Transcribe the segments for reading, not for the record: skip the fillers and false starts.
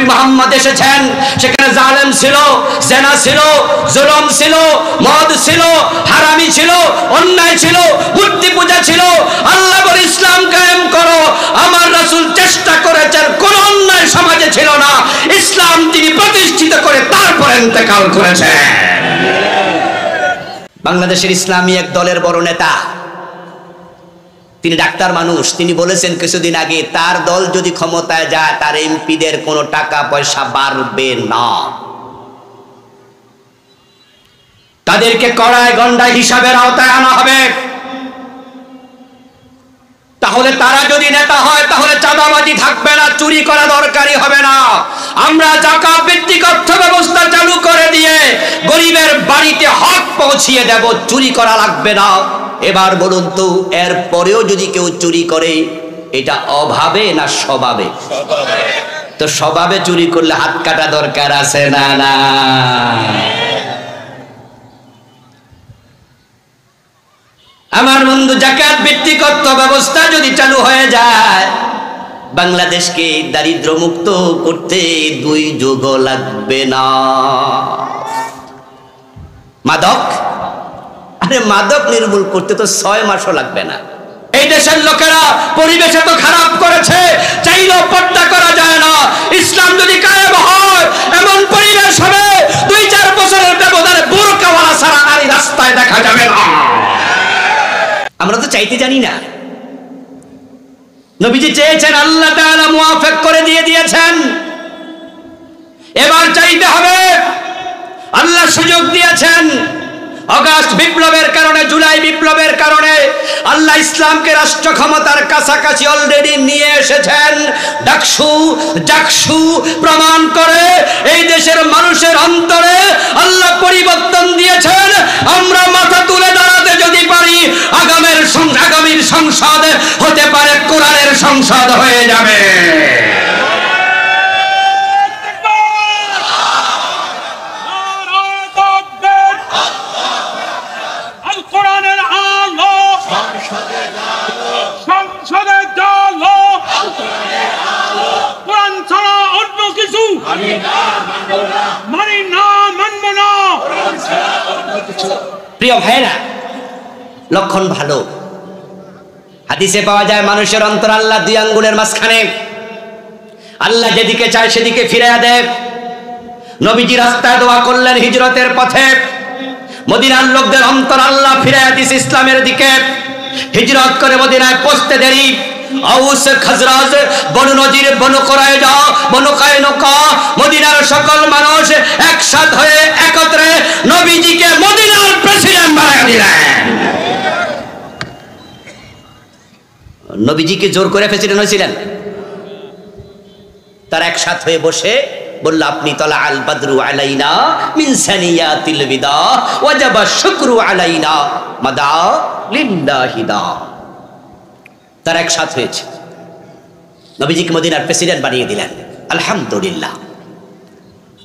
নবী মুহাম্মদ এসেছেন সেখানে জালেম ছিল, জেনা ছিল, জুলুম ছিল, মদ ছিল, হারামি ছিল, অন্যায় ছিল, মূর্তি পূজা ছিল। আল্লাহ বলে ইসলাম কায়েম করো। আমার রাসূল চেষ্টা করেছেন, কোন অন্যায় সমাজে ছিল না। ইসলাম তিনি প্রতিষ্ঠিত করে তারপর ইন্তেকাল করেছেন। বাংলাদেশের ইসলামী এক দলের বড় নেতা, তিনি ডাক্তার মানুষ, তিনি বলেছেন কিছুদিন আগে তার দল যদি ক্ষমতায় যায় তার এমপিদের কোনো টাকা পয়সা বাড়বে না, তাদেরকে কড়ায় গন্ডায় হিসাবের আওতায় আনা হবে। তাহলে তারা যদি নেতা হয় তাহলে চাঁদাবাজি থাকবে না, চুরি করা দরকারই হবে না। আমরা যাকাত ভিত্তিক অর্থ ব্যবস্থা চালু করে দিয়ে গরিবের বাড়িতে হক পৌঁছিয়ে দেব, চুরি করা লাগবে না। এবার বলুন তো, এর পরেও যদি কেউ চুরি করে, এটা অভাবে না স্বভাবে? তো স্বভাবে চুরি করলে হাত কাটা দরকার আছে না? না, আমার বন্ধু, যাকাত ভিত্তিক অর্থ ব্যবস্থা যদি চালু হয়ে যায়, বাংলাদেশকে দারিদ্র মুক্ত করতে 2 যুগ লাগবে না। মাদক, আরে মাদক নির্মূল করতে তো 6 মাসও লাগবে না। এই দেশের লোকেরা পরিবেশ এত খারাপ করেছে, চাইলেও পর্দা করা যায় না। ইসলাম যদি কায়েম হয়, এমন পরিবেশ হবে 2-4 বছরের ব্যবধানে বোরকাওয়ালা সারা নারী রাস্তায় দেখা যাবে না। আমরা তো চাইতে জানি না। নবীজি চেয়েছেন, আল্লাহ তাআলা মুওয়াফিক করে দিয়েছেন। এবার চাইতে হবে। আল্লাহ সুযোগ দিয়েছেন। আগস্ট বিপ্লবের কারণে, জুলাই বিপ্লবের কারণে আল্লাহ ইসলামকে রাষ্ট্র ক্ষমতার কাছাকাছি অলরেডি নিয়ে এসেছেন। ডাকসু প্রমাণ করে এই দেশের মানুষের অন্তরে আল্লাহ পরিবর্তন দিয়েছেন। আমরা মাথা তুলে দাঁড়াতে যদি পারি, আগামীর সংসদ হতে পারে কোরআনের সংসদ হয়ে যাবে। প্রিয় ভাইরা, লক্ষণ ভালো। হাদিসে পাওয়া যায় মানুষের অন্তর আল্লাহ 2 আঙ্গুলের মাঝখানে। আল্লাহ যেদিকে চায় সেদিকে ফিরিয়ে দেয়। নবীজি রাস্তায় দোয়া করলেন হিজরতের পথে, মদিনার লোকদের অন্তর আল্লাহ ফিরিয়ে দিয়েছে ইসলামের দিকে। হিজরত করে মদিনায় পৌঁছতে দেরি, আউস, খাজরাজ, বনু নজির, বনু কুরাইজা, বনু কায়নুকা, মদিনার সকল মানুষ একসাথ হয়ে একত্রে নবীজিকে মদিনার প্রেসিডেন্ট বানিয়ে দিলেন। নবীজিকে জোর করে প্রেসিডেন্ট হয়েছিলেন। তারা একসাথ হয়ে বসে বলল, আপনি তলা আল বদরু আলাইনা মিন সানিয়াতিল বিদা ওয়াজাবা শুকরু আলাইনা মাদা লিল্লাহিদা। তারা একসাথ হয়েছে, নবীজিকে মদিনার প্রেসিডেন্ট বানিয়ে দিলেন। আলহামদুলিল্লাহ।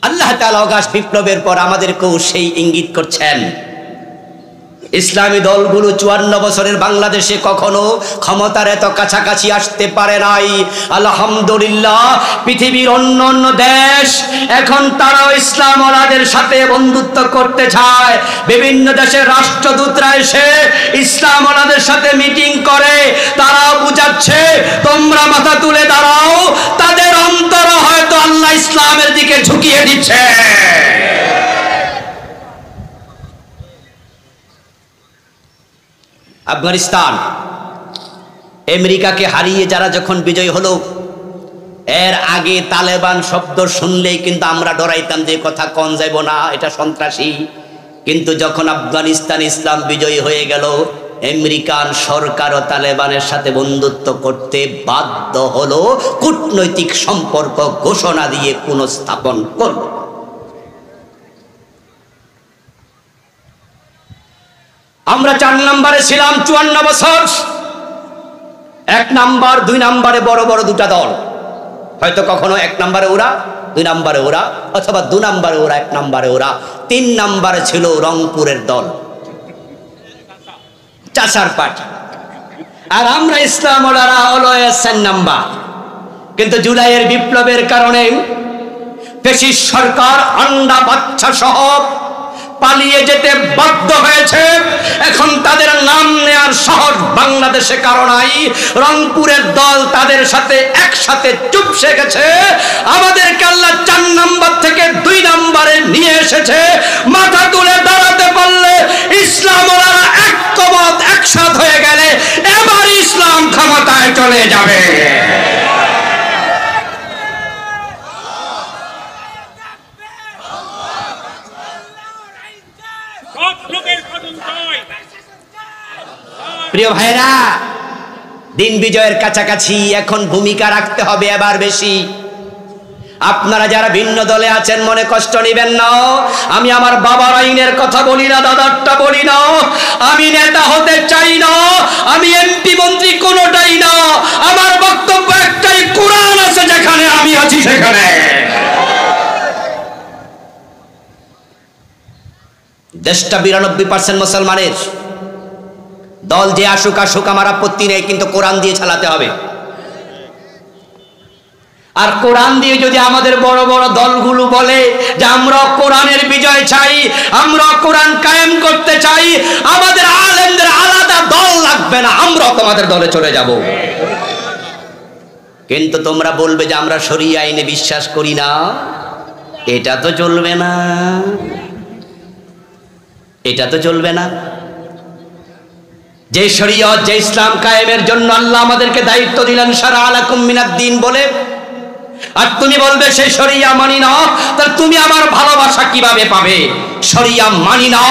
আল্লাহ তাআলা আগস্ট বিপ্লবের পর আমাদেরকেও সেই ইঙ্গিত করছেন। ইসলামী দলগুলো 54 বছরের বাংলাদেশে কখনো ক্ষমতার এত কাছাকাছি আসতে পারে নাই। আলহামদুলিল্লাহ। পৃথিবীর অন্য দেশ এখন তারাও ইসলাম ওয়ালাদের সাথে বন্ধুত্ব করতে চায়। বিভিন্ন দেশের রাষ্ট্রদূতরা এসে ইসলাম ওয়ালাদের সাথে মিটিং করে, তারাও বুঝাচ্ছে তোমরা মাথা তুলে দাঁড়াও। তাদের অন্তর হয়তো আল্লাহ ইসলামের দিকে ঝুঁকিয়ে দিচ্ছে। আফগানিস্তান আমেরিকাকে হারিয়ে যারা যখন বিজয় হলো, এর আগে তালেবান শব্দ শুনলেই কিন্তু আমরা ডরাইতাম যে কথা কোন যাইব না, এটা সন্ত্রাসী। কিন্তু যখন আফগানিস্তান ইসলাম বিজয়ী হয়ে গেল, আমেরিকান সরকারও তালেবানের সাথে বন্ধুত্ব করতে বাধ্য হলো, কূটনৈতিক সম্পর্ক ঘোষণা দিয়ে পুনঃস্থাপন করল। আমরা 4 নম্বরে ছিলাম 54 বছর। 1 নাম্বার 2 নাম্বারে বড় বড় 2টা দল, হয়তো কখনো 1 নম্বরে ওরা, 2 নম্বরে ওরা, অথবা 2 নম্বরে ওরা, 1 নম্বরে ওরা। 3 নম্বরে ছিল রংপুরের দল, চাচার পার্টি। আর আমরা ইসলাম ওলারা হলো 4 নাম্বার। কিন্তু জুলাইয়ের বিপ্লবের কারণে ফ্যাসিস্ট সরকার আন্ডা বাচ্চা সহ পালিয়ে যেতে বাধ্য হয়েছে। এখন তাদের নাম নেয়ার সাহস বাংলাদেশে কারো নাই। রংপুরের দল তাদের সাথে একসাথে চুপসে গেছে। আমাদেরকে আল্লাহ 4 নাম্বার থেকে 2 নম্বরে নিয়ে এসেছে। মাথা তুলে দাঁড়াতে পারলে ইসলাম ওলারা ঐক্যবদ্ধ একসাথ হয়ে গেলে এবার ইসলাম ক্ষমতায় চলে যাবে। প্রিয় ভাইরা, দিন বিজয়ের কাছাকাছি, এখন ভূমিকা রাখতে হবে এবার বেশি। আপনারা যারা ভিন্ন দলে আছেন মনে কষ্ট নেবেন না। আমি আমার বাবার আইনের কথা বলি না, দাদারটা বলি না। আমি নেতা হতে চাই না, আমি এমপি মন্ত্রী কোনোটাই না। আমার বক্তব্য একটাই, কোরআন আছে যেখানে আমি আছি সেখানে। দেশটা 92% মুসলমানের। দল যে আসুক আসুক আমার আপত্তি নেই, কিন্তু কোরআন দিয়ে চালাতে হবে। আর কোরআন দিয়ে যদি আমাদের বড় বড় দলগুলো বলে যে আমরা কোরআনের বিজয় চাই, আমরা কোরআন কায়েম করতে চাই, আমাদের আলেমদের আলাদা দল লাগবে না, আমরা তোমাদের দলে চলে যাব। কিন্তু তোমরা বলবে যে আমরা শরিয়া আইনে বিশ্বাস করি না, এটা তো চলবে না, এটা তো চলবে না। যে শরীয়ত, যে ইসলাম কায়েমের জন্য আল্লাহ আমাদেরকে দায়িত্ব দিলেন শারা আলাকুম মিনাদ-দ্বীন বলে, আর তুমি বলবে সেই শরিয়া মানি না, তাহলে তুমি আমার ভালোবাসা কিভাবে পাবে? শরিয়া মানি না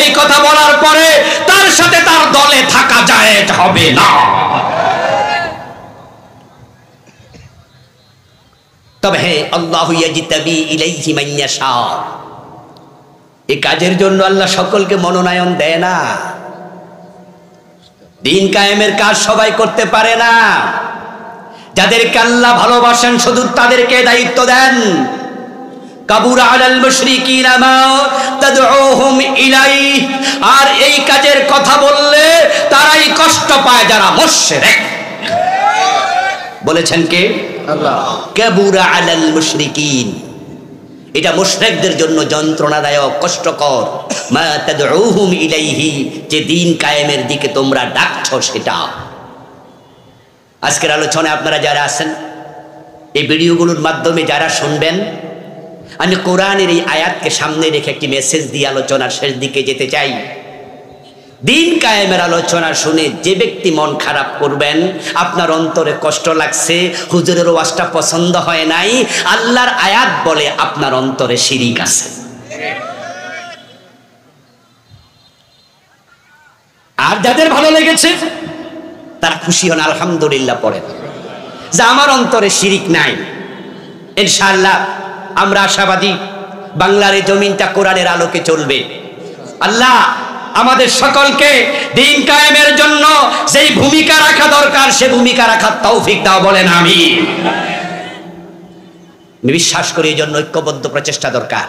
এই কথা বলার পরে তার সাথে তার দলে থাকা জায়েজ হবে না। তবে হে আল্লাহু ইয়াজতাবি ইলাইহি মান ইয়াশা, এই কাজের জন্য আল্লাহ সকলকে মনোনয়ন দেয় না। দিন কায়েমের কাজ সবাই করতে পারে না। যাদেরকে আল্লাহ ভালোবাসেন শুধু তাদেরকে দায়িত্ব দেন। কাবুরা আলাল মুশরিকিনা মা তাদউহুম ইলাইহি, আর এই কাজের কথা বললে তারাই কষ্ট পায় যারা মুশরিক। বলেছেন কে? আল্লাহ। কাবুরা আলাল মুশরিকিন, এটা মুশরিকদের জন্য যন্ত্রণাদায়ক, কষ্টকর। মা তাদউহুম ইলাইহি, যে দিন কায়েমের দিকে তোমরা ডাকছো সেটা। আজকের আলোচনায় আপনারা যারা আছেন, এই ভিডিওগুলোর মাধ্যমে যারা শুনবেন, আমি কোরআনের এই আয়াতকে সামনে রেখে একটি মেসেজ দিয়ে আলোচনার শেষ দিকে যেতে চাই। দিন কায়েমের আলোচনা শুনে যে ব্যক্তি মন খারাপ করবেন, আপনার অন্তরে কষ্ট লাগছে, হুজুরের ওয়াজটা পছন্দ হয় নাই, আল্লাহর আয়াত বলে আপনার অন্তরে শিরিক আছে। আর যাদের ভালো লেগেছে তারা খুশি হন, আলহামদুলিল্লাহ পড়েন যে আমার অন্তরে শিরিক নাই। ইনশাআল্লাহ আমরা আশাবাদী বাংলার এই জমিনটা কোরআনের আলোকে চলবে। আল্লাহ আমাদের সকলকে দিন কায়েমের জন্য যেই ভূমিকা রাখা দরকার সে ভূমিকা রাখার তৌফিক দাও, বলেন আমিন। আমি বিশ্বাস করি এই জন্য ঐক্যবদ্ধ প্রচেষ্টা দরকার।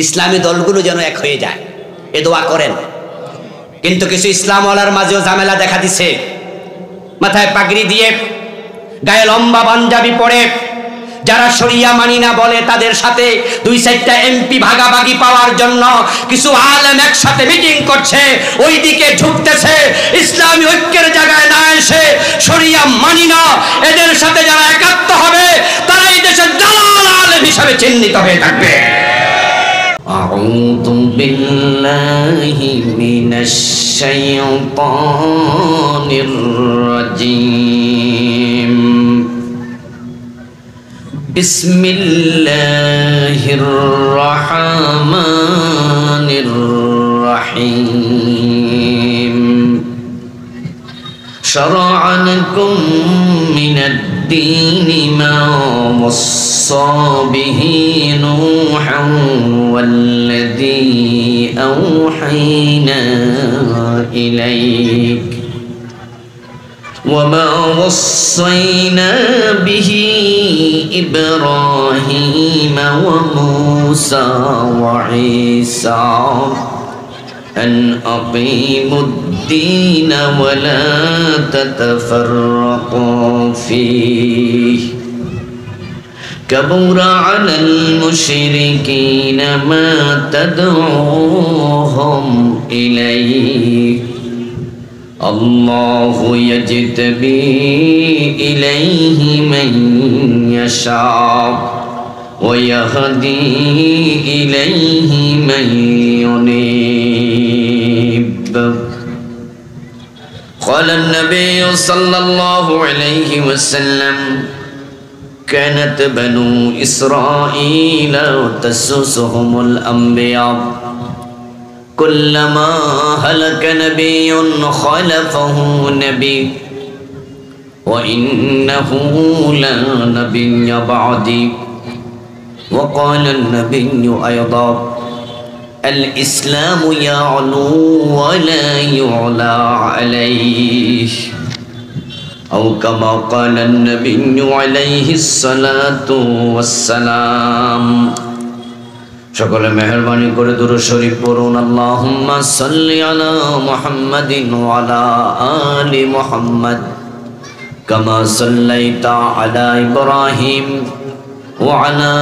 ইসলামী দলগুলো যেন এক হয়ে যায়, এ দোয়া করেন। কিন্তু কিছু ইসলামওয়ালার মাঝেও ঝামেলা দেখা দিছে। মাথায় পাগড়ি দিয়ে, গায়ে লম্বা পাঞ্জাবি পরে যারা শরিয়া মানি না বলে, তাদের সাথে 2-4টা এমপি ভাগাভাগি পাওয়ার জন্য কিছু আলেম একসাথে মিটিং করছে, ওই দিকে ঝুঁকতেছে। ইসলামী ঐক্যের জায়গায় না এসে শরিয়া মানি না এদের সাথে যারা একাত্ম হবে তারা এই দেশের দালাল আলেম হিসাবে চিহ্নিত হয়ে থাকবে। أعوذ بالله من الشيطان الرجيم. بسم الله الرحمن الرحيم. شرع لكم من الدين ما وصى به نوحا والذي أوحينا إليك وما وصينا به إبراهيم وموسى وعيسى أن أقيموا الدين ولا تتفرقوا فيه كبر على المشركين ما تدعوهم إليه الله يجتبي إليه من يشاء ويهدي إليه من ينيب قال النبي صلى الله عليه وسلم كانت بنو إسرائيل تسوسهم الأنبياء كلما هلك نبي خلفه نبي وإنه لا نبي بعدي وقال النبي أيضا الإسلام يعلو ولا يعلى عليه أو كما قال النبي عليه الصلاة والسلام সকলে মেহেরবানি করে দুরূদ শরীফ পড়ুন আল্লাহুম্মা সাল্লি আলা মুহাম্মাদিন ওয়া আলা আলি মুহাম্মাদ কামা সাল্লাইতা আলা ইব্রাহিম ওয়া আলা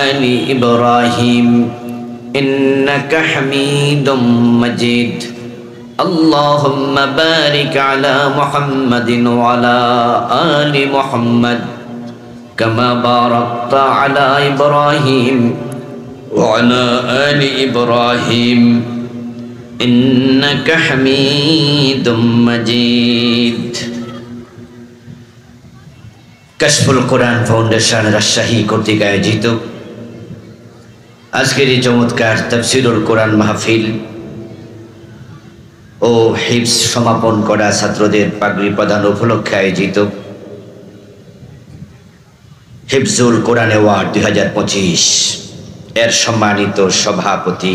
আলি ইব্রাহিম ইন্নাকা হামিদুম মাজিদ اللهم بارك على محمد وعلى آل محمد كما باركت على إبراهيم وعلى آل إبراهيم إنك حميد مجيد কাশফুল কোরআন ফাউন্ডেশন রাজশাহী কর্তৃক আয়োজিত আজকের এই চমৎকার তাফসীরুল কোরআন মাহফিল ও হিফজ সমাপন করা ছাত্রদের পাগড়ি প্রদান উপলক্ষে আয়োজিত হিফজুল কোরআন অ্যাওয়ার্ড 2025 এর সম্মানিত সভাপতি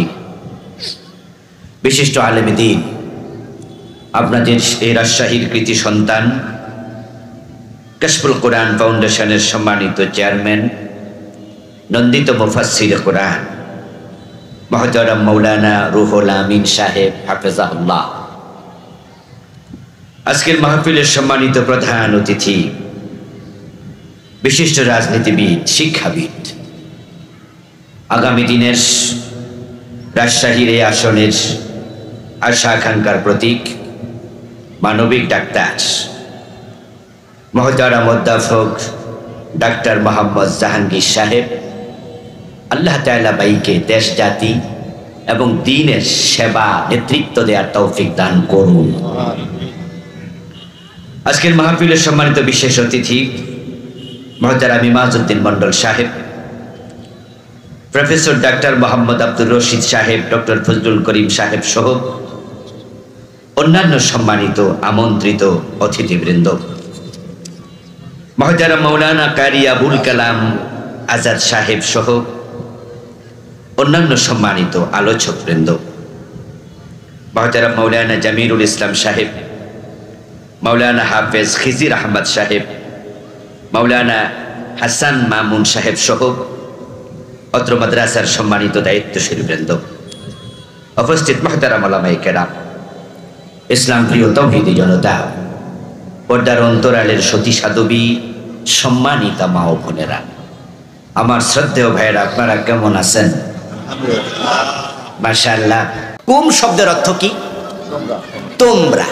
বিশিষ্ট আলেম দ্বীন আপনাদের এই রাজশাহীর কৃতি সন্তান কাশফুল কোরআন ফাউন্ডেশনের সম্মানিত চেয়ারম্যান নন্দিত মুফাসসির কোরআন মুহতারাম মাওলানা রুহুল আমিন সাহেব হাফেজাহুল্লাহ, আজকের মাহফিলের সম্মানিত প্রধান অতিথি বিশিষ্ট রাজনীতিবিদ, শিক্ষাবিদ, আগামী দিনের রাজশাহীর এই আসনের আশা আকাঙ্ক্ষার প্রতীক মানবিক ডাক্তার মুহতারাম অধ্যাপক ডাক্তার মোহাম্মদ জাহাঙ্গীর সাহেব, আল্লাহ তাআলা বাইকে দেশ জাতি এবং দ্বীনের সেবা নেতৃত্ব দেওয়ার তৌফিক দান করুন। আজকের মাহফিলের সম্মানিত বিশেষ অতিথি মুহতারাম ইমাজউদ্দিন মন্ডল সাহেব, প্রফেসর ডাক্তার মোহাম্মদ আব্দুর রশিদ সাহেব, ডক্টর ফজলুল করিম সাহেব সহ অন্যান্য সম্মানিত আমন্ত্রিত অতিথিবৃন্দ, মুহতারাম মাওলানা কারি আবুল কালাম আজাদ সাহেব সহ অন্যান্য সম্মানিত আলোচকবৃন্দ, মুহতারাম মাওলানা জামিরুল ইসলাম সাহেব, মাওলানা হাফেজ খিজির আহমদ সাহেব, মাওলানা হাসান মামুন সাহেব সহ অত্র মাদ্রাসার সম্মানিত দায়িত্বশীল বৃন্দ, উপস্থিত মুহতারাম উলামায়ে কেরাম, ইসলাম প্রিয় তাওহীদি জনতা, পর্দার অন্তরালের সতী সাধবী, সম্মানিতা মা ও বোনেরা, আমার শ্রদ্ধেয় ভাইয়েরা, আপনারা কেমন আছেন? মাশাআল্লাহ। কুম শব্দের অর্থ কি? তোমরা।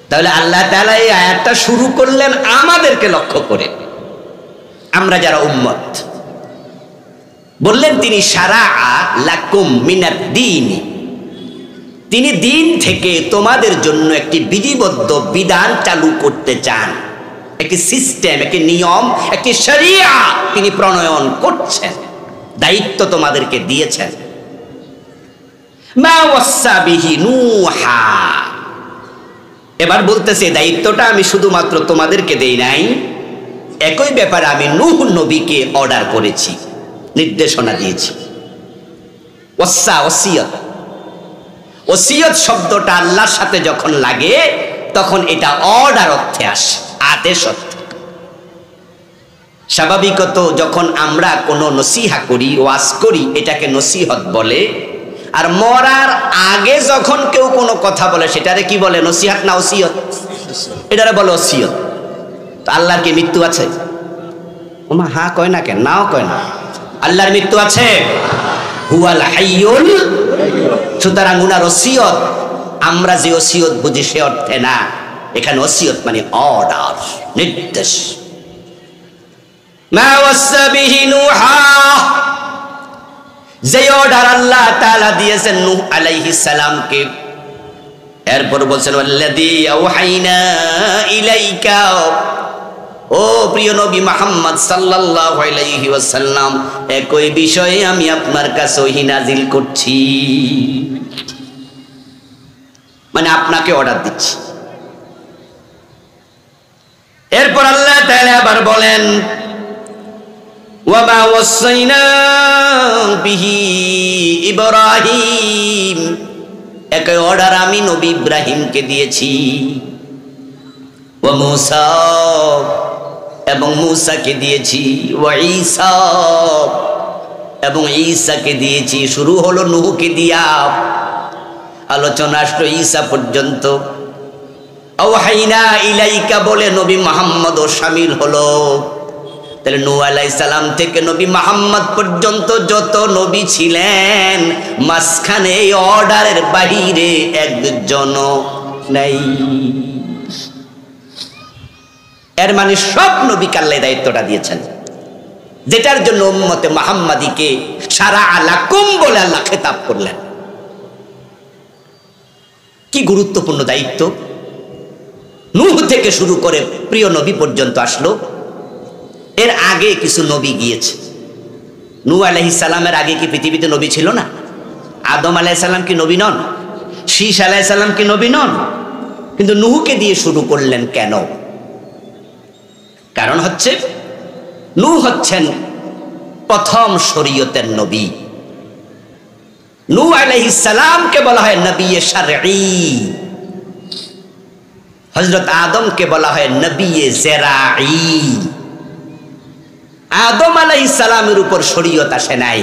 তাহলে আল্লাহ তাআলা এই আয়াতটা শুরু করলেন আমাদেরকে লক্ষ্য করে, আমরা যারা উম্মত। বললেন তিনি শারাআ লাকুম মিনাদ দ্বীন, তিনি দিন থেকে তোমাদের জন্য একটি বিধিবদ্ধ বিধান চালু করতে চান, একটি সিস্টেম, একটি নিয়ম, একটি শরিয়া তিনি প্রণয়ন করছেন, দায়িত্ব তোমাদেরকে দিয়েছেন। মা ওয়াসা বিহি নূহা, এবার বলতেছে দায়িত্বটা আমি শুধুমাত্র তোমাদেরকে দেই নাই, একই ব্যাপারে আমি নূহ নবীকে অর্ডার করেছি, নির্দেশনা দিয়েছি। ওয়াসা, ওসিয়ত, ওসিয়ত শব্দটা আল্লাহর সাথে যখন লাগে তখন এটা অর্ডার অর্থে আসে, আদেশ অর্থে। স্বাভাবিকত যখন আমরা কোনো নসিহা করি, ওয়াজ করি, এটাকে নসিহত বলে। আর মরার আগে যখন কেউ কোনো কথা বলে সেটারে কি বলে? নসিহত না ওসিয়ত? এটারে বলে ওসিয়ত। তো আল্লাহর কি মৃত্যু আছে? ওমা হ্যাঁ কয় না কেন? নাও কয় না। আল্লাহর মৃত্যু আছে? হুয়াল হাইয়ুল। সুতরাং উনার ওসিয়ত আমরা যে ওসিয়ত বুঝি সে অর্থে না, এখানে ওসিয়ত মানে অর্ডার, নির্দেশ। মা ওয়াসা বিহি নূহা, যে অর্ডার আল্লাহ তাআলা দিয়েছেন নূহ আলাইহিস সালামকে। এরপর বলছেন ওয়াল্লাযী আওহাইনা ইলাইকা, ও প্রিয় নবী মুহাম্মদ সাল্লাল্লাহু আলাইহি ওয়াসাল্লাম, একই বিষয়ে আমি আপনার কাছে ওহী নাজিল করছি, মানে আপনাকে অর্ডার দিচ্ছি। এরপর আল্লাহ তাআলা আবার বলেন ওয়া মা ওয়াসাইনা বিহি ইব্রাহিম, একই অর্ডার আমি নবী ইব্রাহিমকে দিয়েছি। ওয়া মূসা, এবং মূসাকে দিয়েছি। ওয়া ঈসা, এবং ঈসাকে দিয়েছি। শুরু হলো নূহকে দিয়া, আলোচনা আসলো ঈসা পর্যন্ত। আওহাইনা ইলাইকা বলে নবী মুহাম্মদও শামিল হলো। তাহলে নূহ আলাইহিস সালাম থেকে নবী মুহাম্মদ পর্যন্ত যত নবী ছিলেন, মাঝখানে এই অর্ডারের বাহিরে একজনও নাই। এর মানে সব নবীকে আল্লাহ দায়িত্বটা দিয়েছেন, যেটার জন্য উম্মতে মুহাম্মাদীকে সারা আলাকুম বলে আল্লাহ খেতাব করলেন। কি গুরুত্বপূর্ণ দায়িত্ব! নূহ থেকে শুরু করে প্রিয় নবী পর্যন্ত আসলো। এর আগে কিছু নবী গিয়েছে। নূহ আলাইহিস সালামের আগে কি পৃথিবীতে নবী ছিল না? আদম আলাইহিস সালাম কি নবী নন? শীস আলাইহিস সালাম কি নবী নন? কিন্তু নূহকে দিয়ে শুরু করলেন কেন? কারণ হচ্ছে নূহ হচ্ছেন প্রথম শরীয়তের নবী। নূহ আলাইহিস সালামকে বলা হয় নবী শারঈ, হযরত আদমকে বলা হয় নবী জেরাঈ। আদম আলাইহিস সালামের উপর শরীয়ত আসে নাই।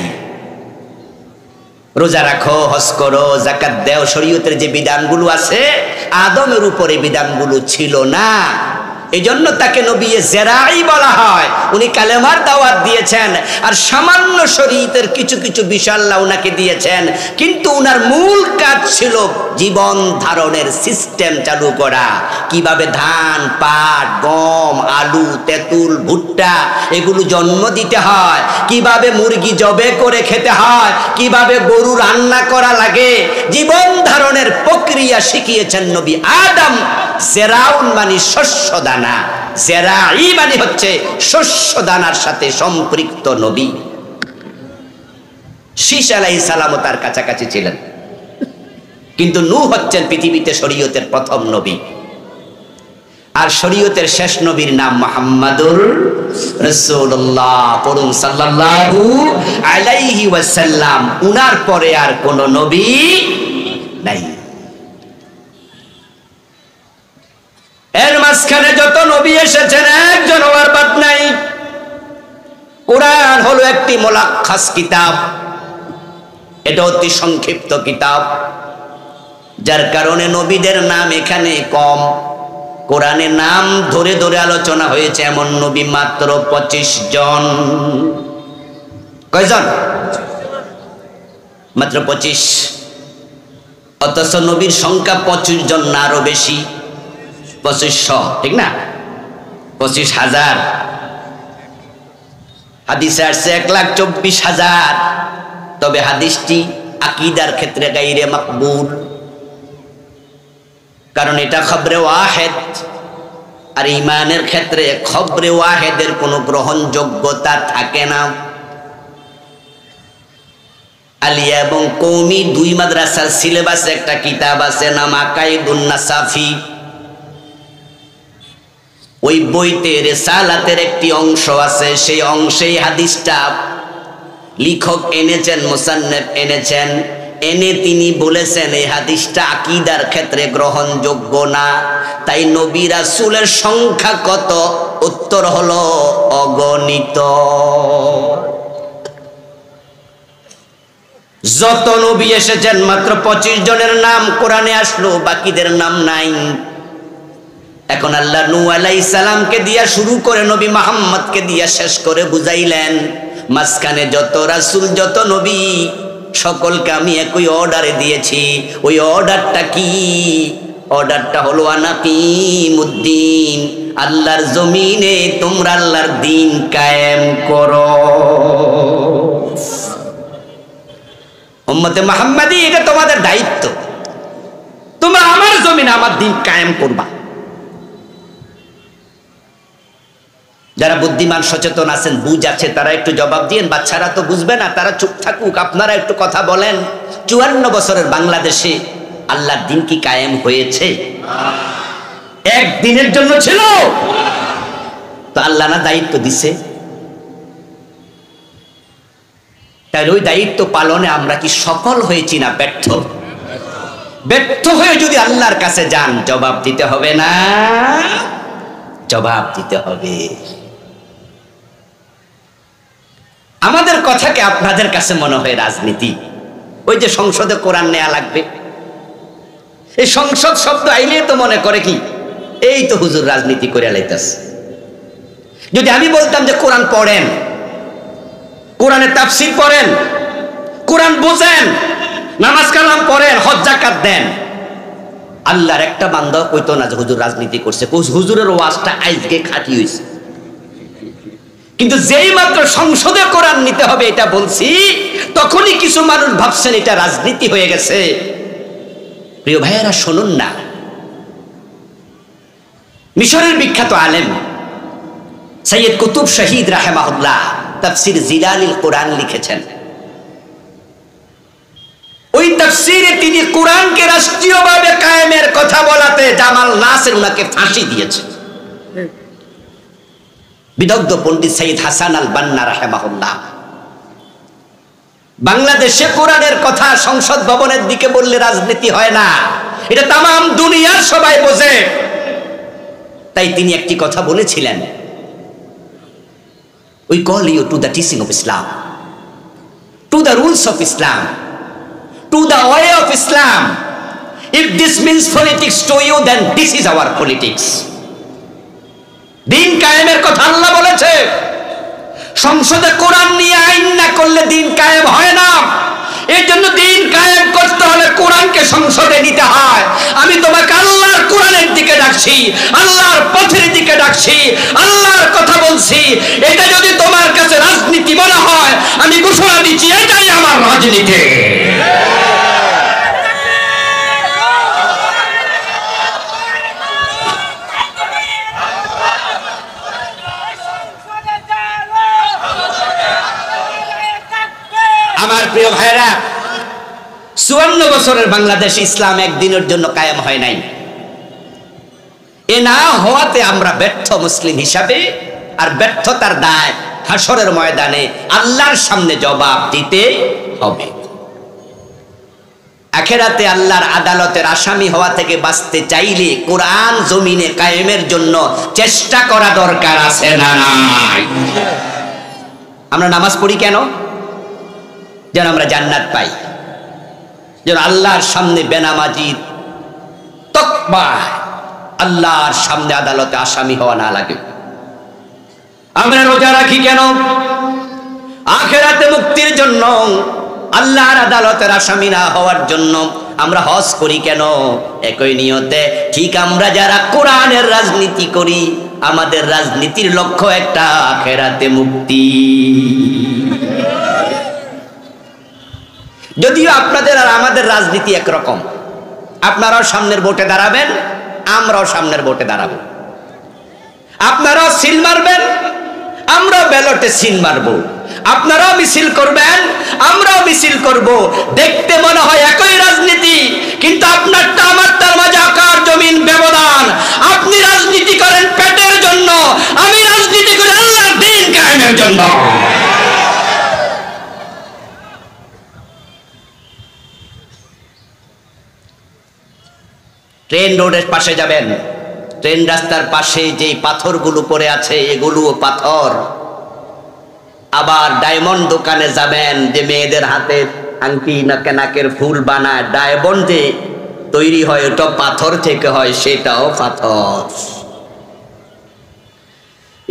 রোজা রাখো, হজ করো, যাকাত দাও, শরীয়তের যে বিধানগুলো আছে আদমের উপরে বিধানগুলো ছিল না। এজন্য তাকে নবী জেরাঈ বলা হয়। উনি কালেমার দাওয়াত দিয়েছেন, আর সামান্য শরীয়তের কিছু কিছু বিষয় আল্লাহ উনাকে দিয়েছেন, কিন্তু উনার মূল কাজ ছিল জীবন ধারণের সিস্টেম চালু করা। কিভাবে ধান, পাট, গম, আলু, তেঁতুল, ভুট্টা এগুলো জন্ম দিতে হয়, কিভাবে মুরগি জবে করে খেতে হয়, কিভাবে গরু রান্না করা লাগে, জীবন ধারণের প্রক্রিয়া শিখিয়েছেন নবী আদম। জেরাউন মানে শস্য দানা, জেরাঈ মানে হচ্ছে শস্য দানার সাথে সম্পৃক্ত নবী। শীস আলাইহিস সালামও তার কাছাকাছি ছিলেন, কিন্তু নূহ হচ্ছেন পৃথিবীতে শরীয়তের প্রথম নবী। আর শরীয়তের শেষ নবীর নাম মুহাম্মাদুর রাসূলুল্লাহ। পড়ুন সাল্লাল্লাহু আলাইহি ওয়াসাল্লাম। উনার পরে আর কোন নবী নাই। এর মাঝখানে যত নবী এসেছেন একজন হওয়ার বাদ নাই। কোরআন হলো একটি মুলাক্কাস কিতাব, এটা অতি সংক্ষিপ্ত কিতাব, যার কারণে নবীদের নাম এখানে কম। কোরআনে নাম ধরে ধরে আলোচনা হয়েছে এমন নবী মাত্র 25 জন। কয়জন? মাত্র 25। অথচ নবীর সংখ্যা 25 জন না আরো বেশি, 2500, ঠিক না? 25,000। হাদিসে আসছে 1,24,000। তবে হাদিসটি আকীদার ক্ষেত্রে গায়রে মাকবুল, কারণ এটা খবরে ওয়াহিদ, আর ঈমানের ক্ষেত্রে খবরে ওয়াহিদের কোনো গ্রহণযোগ্যতা থাকে না। আলিয়া এবং কওমি দুই মাদ্রাসার সিলেবাসে একটা কিতাব আছে নাম আকাইদুন নাসাফি। ওই বইতে রিসালাতের একটি অংশ আছে, সেই অংশেই হাদিসটা লেখক এনেছেন, মুসান্নিফ এনেছেন, এনে তিনি বলেছেন এই হাদিসটা আকীদার ক্ষেত্রে গ্রহণযোগ্য না। তাই নবী রাসূলের সংখ্যা কত? উত্তর হলো অগণিত। যত নবী এসেছেন মাত্র 25 জনের নাম কোরআনে আসলো, বাকিদের নাম নাই। এখন আল্লাহ নূহ আলাইহিস সালামকে দিয়া শুরু করে নবী মুহাম্মদকে দিয়া শেষ করে বুঝাইলেন, মাঝখানে যত রাসূল যত নবী সকলকে আমি একই অর্ডারে দিয়েছি। ওই অর্ডারটা কি? অর্ডারটা হলো আনাকিমুদ্দিন, আল্লাহর জমিনে তোমরা আল্লাহর দিন কায়েম করো। উম্মতে মুহাম্মাদি, এটা তোমাদের দায়িত্ব, তোমরা আমার জমিনে আমার দিন কায়েম করবা। যারা বুদ্ধিমান সচেতন আছেন, বুঝ আছে, তারা একটু জবাব দিয়েন। বাচ্চারা তো বুঝবে না, তারা চুপ থাকুক, আপনারা একটু কথা বলেন। 54 বছরের বাংলাদেশে আল্লাহর দিন কি কায়েম হয়েছে? একদিনের জন্য ছিল তো আল্লাহ না দায়িত্ব দিছে, তাহলে ওই দায়িত্ব পালনে আমরা কি সফল হয়েছি না ব্যর্থ? ব্যর্থ হয়ে যদি আল্লাহর কাছে যান, জবাব দিতে হবে না? জবাব দিতে হবে। আমাদের কথাকে আপনাদের কাছে মনে হয় রাজনীতি। ওই যে সংসদে কোরআন নেওয়া লাগবে, এই সংসদ শব্দ আইলে তো মনে করে কি এই তো হুজুর রাজনীতি করে লাইতাছে। যদি আমি বলতাম যে কোরআন পড়েন, কোরআনের তাফসীর পড়েন, কোরআন বুঝেন, নামাজ কালাম পড়েন, হজ যাকাত দেন, আল্লাহর একটা বান্দা কইতো না যে হুজুর রাজনীতি করছে। হুজুরের ওয়াজটা আজকে খাঁটি হয়েছে। কিন্তু যেই মাত্র সংসদে কোরআন নিতে হবে এটা বলছি, তখনই কিছু মানুষ ভাবছেন এটা রাজনীতি হয়ে গেছে। প্রিয় ভাইয়েরা শুনুন না, মিশরের বিখ্যাত আলেম সৈয়দ কুতুব শহীদ রাহিমাহুল্লাহ তাফসীর জিলালিল কোরআন লিখেছেন। ওই তাফসীরে তিনি কোরআনকে রাষ্ট্রীয়ভাবে কায়েমের কথা বলাতে জামাল নাসির উনাকে ফাঁসি দিয়েছে। বিদগ্ধ পণ্ডিত সৈয়দ হাসান আল বান্না রাহিমাহুল্লাহ বাংলাদেশে কোরআনের কথা সংসদ ভবনের দিকে বললে রাজনীতি হয় না, এটা তামাম দুনিয়ার সবাই বোঝে। তাই তিনি একটি কথা বলেছিলেন, we call you to the teaching of Islam, to the rules of Islam, to the way of Islam. If this means politics to you, then this is our politics. দিন কায়েমের কথা আল্লাহ বলেছে। সংসদে কোরআন নিয়ে আইন না করলে দিন কায়েম হয় না। এই জন্য দিন কায়েম করতে হলে কোরআনকে সংসদে নিতে হয়। আমি তোমাকে আল্লাহর কোরআনের দিকে ডাকছি, আল্লাহর পথের দিকে ডাকছি, আল্লাহর কথা বলছি। এটা যদি তোমার কাছে রাজনীতি মনে হয়, আমি ঘোষণা দিচ্ছি এটাই আমার রাজনীতি। আমার প্রিয় ভাইরা, 54 বছরের বাংলাদেশ ইসলাম একদিনের জন্য কায়েম হয় নাই। এ না হওয়াতে আমরা ব্যর্থ মুসলিম হিসাবে, আর ব্যর্থতার দায় হাসরের ময়দানে আল্লাহর সামনে জবাব দিতে হবে। আখিরাতে আল্লাহর আদালতের আসামি হওয়া থেকে বাঁচতে চাইলে কোরআন জমিনে কায়েমের জন্য চেষ্টা করা দরকার আছে না নাই? আমরা নামাজ পড়ি কেন? যেন আমরা জান্নাত পাই, যেন আল্লাহর সামনে বেনামাজির তকমা আল্লাহর সামনে আদালতে আসামি হওয়া না লাগে। আমরা রোজা রাখি কেন? আখিরাতে মুক্তির জন্য, আল্লাহর আদালতের আসামি না হওয়ার জন্য। আমরা হজ করি কেন? একই নিয়তে। ঠিক আমরা যারা কোরআনের রাজনীতি করি, আমাদের রাজনীতির লক্ষ্য একটা, আখিরাতে মুক্তি। যদিও আপনাদের আর আমাদের রাজনীতি একরকম। আপনারাও সামনের ভোটে দাঁড়াবেন, আমরাও সামনের ভোটে দাঁড়াবো। আপনারাও সিল মারবেন, আমরাও ব্যালটে সিল মারবো। আপনারাও মিছিল করবেন, আমরাও মিছিল করব। দেখতে মনে হয় একই রাজনীতি, কিন্তু আপনারটা আমারটার মাঝে আকাশ জমিন ব্যবধান। আপনি রাজনীতি করেন পেটের জন্য, আমি রাজনীতি করি আল্লাহর দ্বীন কায়েমের জন্য। ট্রেন রোডের পাশে যাবেন, ট্রেন রাস্তার পাশে যেই পাথরগুলো পড়ে আছে এগুলোও পাথর। আবার ডায়মন্ড দোকানে যাবেন, যে মেয়েদের হাতের আংটি নাকের ফুল বানায়, ডায়মন্ডে তৈরি হয়, ওটা পাথর থেকে হয়, সেটাও পাথর।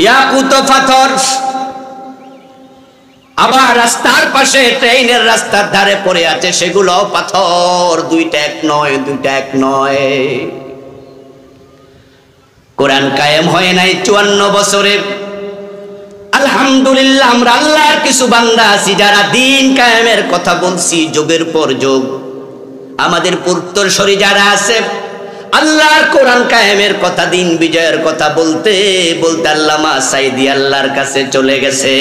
ইয়াকুত পাথর। আবার রাস্তার পাশে ট্রেনের রাস্তার ধারে পড়ে আছে, সেগুলো পাথর। দুইটা এক নয়, দুইটা এক নয়। কোরআন কায়েম হয় নাই 54 বছরে। আলহামদুলিল্লাহ, আমরা আল্লাহর কিছু বান্দা আছি যারা দিন কায়েমের কথা বলছি যুগের পর যুগ। আমাদের উত্তরসূরি যারা আছে, আল্লাহর কোরআন কায়েমের কথা, দিন বিজয়ের কথা বলতে বলতে আল্লামা সাইদি আল্লাহর কাছে চলে গেছে।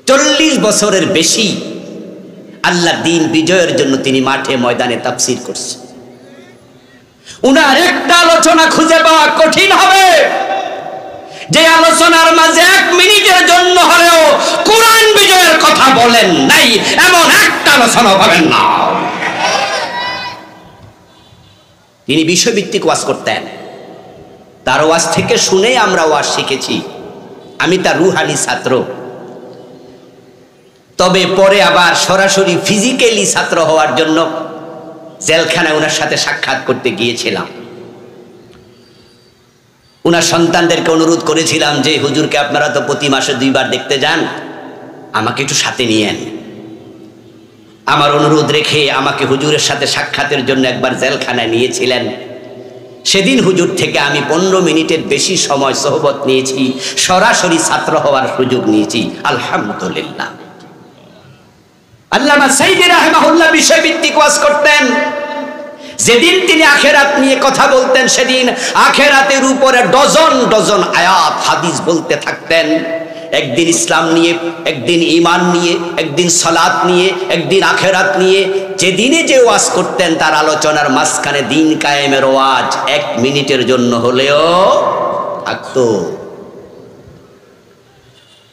40 বছরের বেশি আল্লাহর দিন বিজয়ের জন্য তিনি মাঠে ময়দানে তাফসীর করছেন। উনার একটা আলোচনা খুঁজে পাওয়া কঠিন হবে যে আলোচনার মাঝে 1 মিনিটের জন্য হলেও কোরআন বিজয়ের কথা বলেন নাই, এমন একটা আলোচনা পাবেন না। তিনি বিষয়ভিত্তিক ওয়াজ করতেন। তার ওয়াজ থেকে শুনে আমরা ওয়াজ শিখেছি। আমি তার রুহানি ছাত্র। তবে পরে আবার সরাসরি ফিজিক্যালি ছাত্র হওয়ার জন্য জেলখানায় ওনার সাথে সাক্ষাৎ করতে গিয়েছিলাম। ওনার সন্তানদেরকে অনুরোধ করেছিলাম যে হুজুরকে আপনারা তো প্রতি মাসে 2 বার দেখতে যান, আমাকে একটু সাথে নিয়েন। আমার অনুরোধ রেখে আমাকে হুজুরের সাথে সাক্ষাতের জন্য একবার জেলখানায় নিয়েছিলেন। সেদিন হুজুর থেকে আমি 15 মিনিটের বেশি সময় সোহবত নিয়েছি, সরাসরি ছাত্র হওয়ার সুযোগ নিয়েছি। আলহামদুলিল্লাহ। আল্লামা সাইদি রাহিমাহুল্লাহ বিষয়ভিত্তিক ওয়াজ করতেন। যেদিন তিনি আখেরাত নিয়ে কথা বলতেন, সেদিন আখেরাতের উপরে ডজন ডজন আয়াত হাদিস বলতে থাকতেন। একদিন ইসলাম নিয়ে, একদিন ঈমান নিয়ে, একদিন সালাত নিয়ে, একদিন আখেরাত নিয়ে। যেদিনে যে ওয়াজ করতেন তার আলোচনার মাঝখানে দিন কায়েমের ওয়াজ 1 মিনিটের জন্য হলেও থাকতো।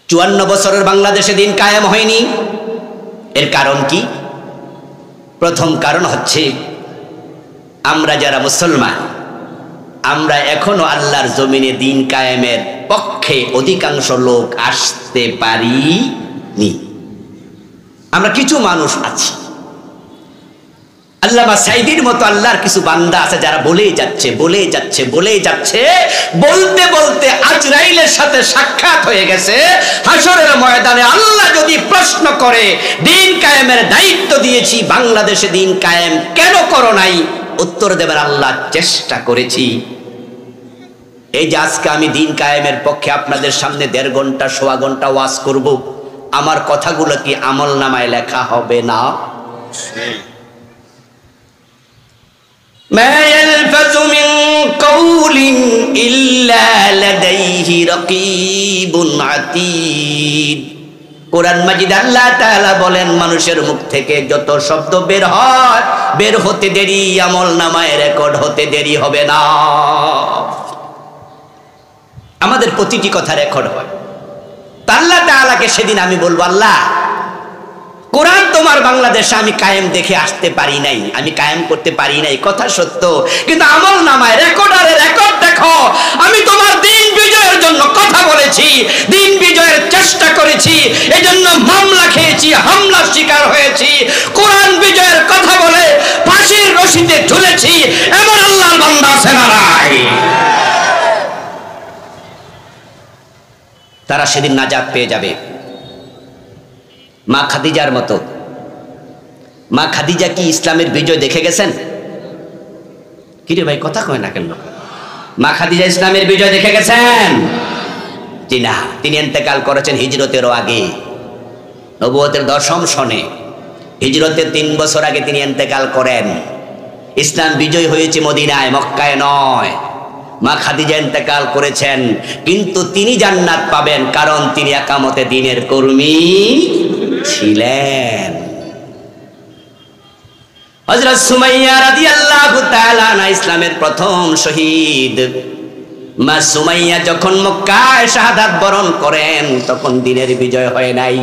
54 বছরের বাংলাদেশে দিন কায়েম হয়নি। এর কারণ কি? প্রথম কারণ হচ্ছে আমরা যারা মুসলমান, আমরা এখনো আল্লাহর জমিনে দিন কায়েমের পক্ষে অধিকাংশ লোক আসতে পারিনি। আমরা কিছু মানুষ আছি। আল্লামা সাইদির মতো আল্লাহর কিছু বান্দা আছে যারা বলেই যাচ্ছে, বলেই যাচ্ছে, বলেই যাচ্ছে। বলতে বলতে আজরাইলের সাথে সাক্ষাৎ হয়ে গেছে। হাসরের ময়দানে আল্লাহ যদি প্রশ্ন করে, দিন কায়েমের দায়িত্ব দিয়েছি, বাংলাদেশে দিন কায়েম কেন করো নাই? উত্তর দেবেন, আল্লাহ চেষ্টা করেছি। এই যে আজকে আমি দিন কায়েমের পক্ষে আপনাদের সামনে 1.5 ঘন্টা 1.25 ঘন্টা ওয়াজ করব, আমার কথাগুলো কি আমল নামায় লেখা হবে না? মা ইয়ালফাযু মিন কাওলিন ইল্লা লাদাইহি রাকীবুন আতীদ। কোরআন মাজিদ আল্লাহ তাআলা বলেন, মানুষের মুখ থেকে যত শব্দ বের হয়, বের হতে দেরি, আমল নামায় রেকর্ড হতে দেরি হবে না। আমাদের প্রতিটি কথা রেকর্ড হয়। আল্লাহ তাআলাকে সেদিন আমি বলবো, আল্লাহ, কোরআন তোমার বাংলাদেশে আমি কায়েম দেখে আসতে পারি নাই, আমি কায়েম করতে পারি নাই, কথা সত্য, কিন্তু আমল নামায় রেকর্ডারে রেকর্ড দেখো, আমি তোমার দিন বিজয়ের জন্য কথা বলেছি, দিন বিজয়ের চেষ্টা করেছি, এজন্য মামলা খেয়েছি, হামলার শিকার হয়েছি, কোরআন বিজয়ের কথা বলে ফাঁসির রশিতে ঝুলেছি। এমন আল্লাহর বান্দা আছে না নাই? তারা সেদিন নাজাত পেয়ে যাবে। মা খাদিজার মতো। মা খাদিজা কি ইসলামের বিজয় দেখে গেছেন? কিরে ভাই, কথা কয় না কেন? মা খাদিজা ইসলামের বিজয় দেখে গেছেন? জি না, তিনি ইন্তেকাল করেছেন হিজরতেরও আগে, নবুয়তের 10ম সনে। হিজরতের 3 বছর আগে তিনি ইন্তেকাল করেন। ইসলাম বিজয় হয়েছে মদিনায়, মক্কায় নয়। মা খাদিজা ইন্তেকাল করেছেন, কিন্তু তিনি জান্নাত পাবেন, কারণ তিনি একামতে দ্বীনের কর্মী ছিলেন। হযরত সুমাইয়া রাদিয়াল্লাহু তাআলা আনহা ইসলামের প্রথম শহীদ। মা সুমাইয়া যখন মক্কায় শাহাদাত বরণ করেন, তখন দ্বীনের বিজয় হয় নাই।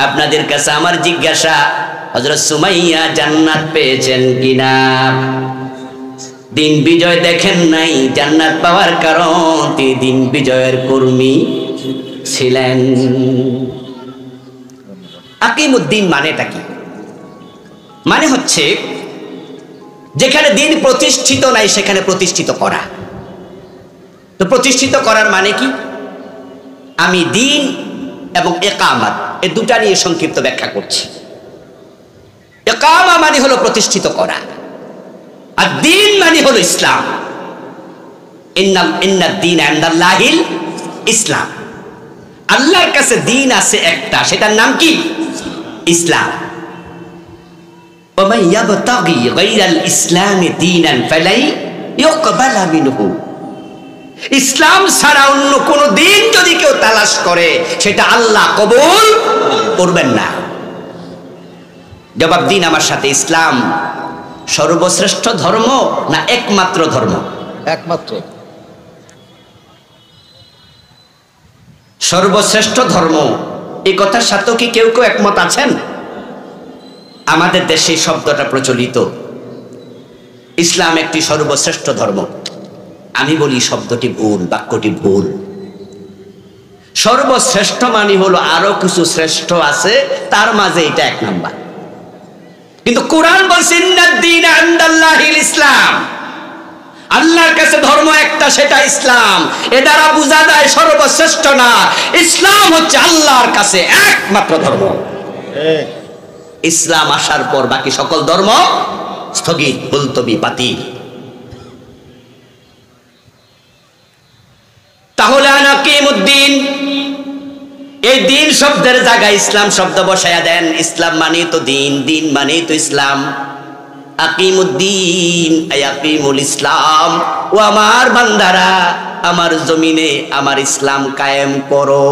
আপনাদের কাছে আমার জিজ্ঞাসা, হযরত সুমাইয়া জান্নাত পেয়েছেন কিনা? দিন বিজয় দেখেন নাই, জান্নাত পাওয়ার কারণ তিনি দিন বিজয়ের কর্মী ছিলেন। আকিমুদ্দিন মানেটা কি? মানে হচ্ছে যেখানে দিন প্রতিষ্ঠিত নাই সেখানে প্রতিষ্ঠিত করা। তো প্রতিষ্ঠিত করার মানে কি? আমি দিন এবং ইকামাত এই দুটা নিয়ে সংক্ষিপ্ত ব্যাখ্যা করছি। ইকামা মানে হলো প্রতিষ্ঠিত করা, আর দিন মানে হলো ইসলাম। ইন্নাদ দীন ইনদাল্লাহিল ইসলাম। আল্লাহর কাছে দিন আছে একটা, সেটার নাম কি? ইসলাম। ওয়ামান ইয়াবতাগি গায়রাল ইসলামি দীনান ফালাই ইউকবালা মিনহু। ইসলাম ছাড়া অন্য কোন দিন যদি কেউ তালাশ করে সেটা আল্লাহ কবুল করবেন না। জবাব দিন আমার সাথে, ইসলাম সর্বশ্রেষ্ঠ ধর্ম না একমাত্র ধর্ম? একমাত্র। সর্বশ্রেষ্ঠ ধর্ম এই কথার সাথে কি কেউ কেউ একমত আছেন? আমাদের দেশে শব্দটা প্রচলিত, ইসলাম একটি সর্বশ্রেষ্ঠ ধর্ম। আমি বলি শব্দটি ভুল, বাক্যটি ভুল। সর্বশ্রেষ্ঠ মানে হলো আরো কিছু শ্রেষ্ঠ আছে, তার মাঝে এটা এক নাম্বার। কিন্তু কোরআন বলছে ইন্নাদ দীন ইনদাল্লাহিল ইসলাম। আল্লাহর কাছে ধর্ম একটা, সেটা ইসলাম। এ দ্বারা বোঝা যায় সর্বশ্রেষ্ঠ না, ইসলাম হচ্ছে আল্লাহর কাছে একমাত্র ধর্ম। ইসলাম আসার পর বাকি সকল ধর্ম স্থগিত, মুলতবি, বাতিল। তাহলে আনাকিমুদ্দিন, এই দিন শব্দের জায়গায় ইসলাম শব্দ বসায়া দেন। ইসলাম মানে তো দিন, দিন মানে তো ইসলাম। আকিমুদ্দিন আকিমুল ইসলাম। ও আমার বান্দারা, আমার জমিনে আমার ইসলাম কায়েম করো।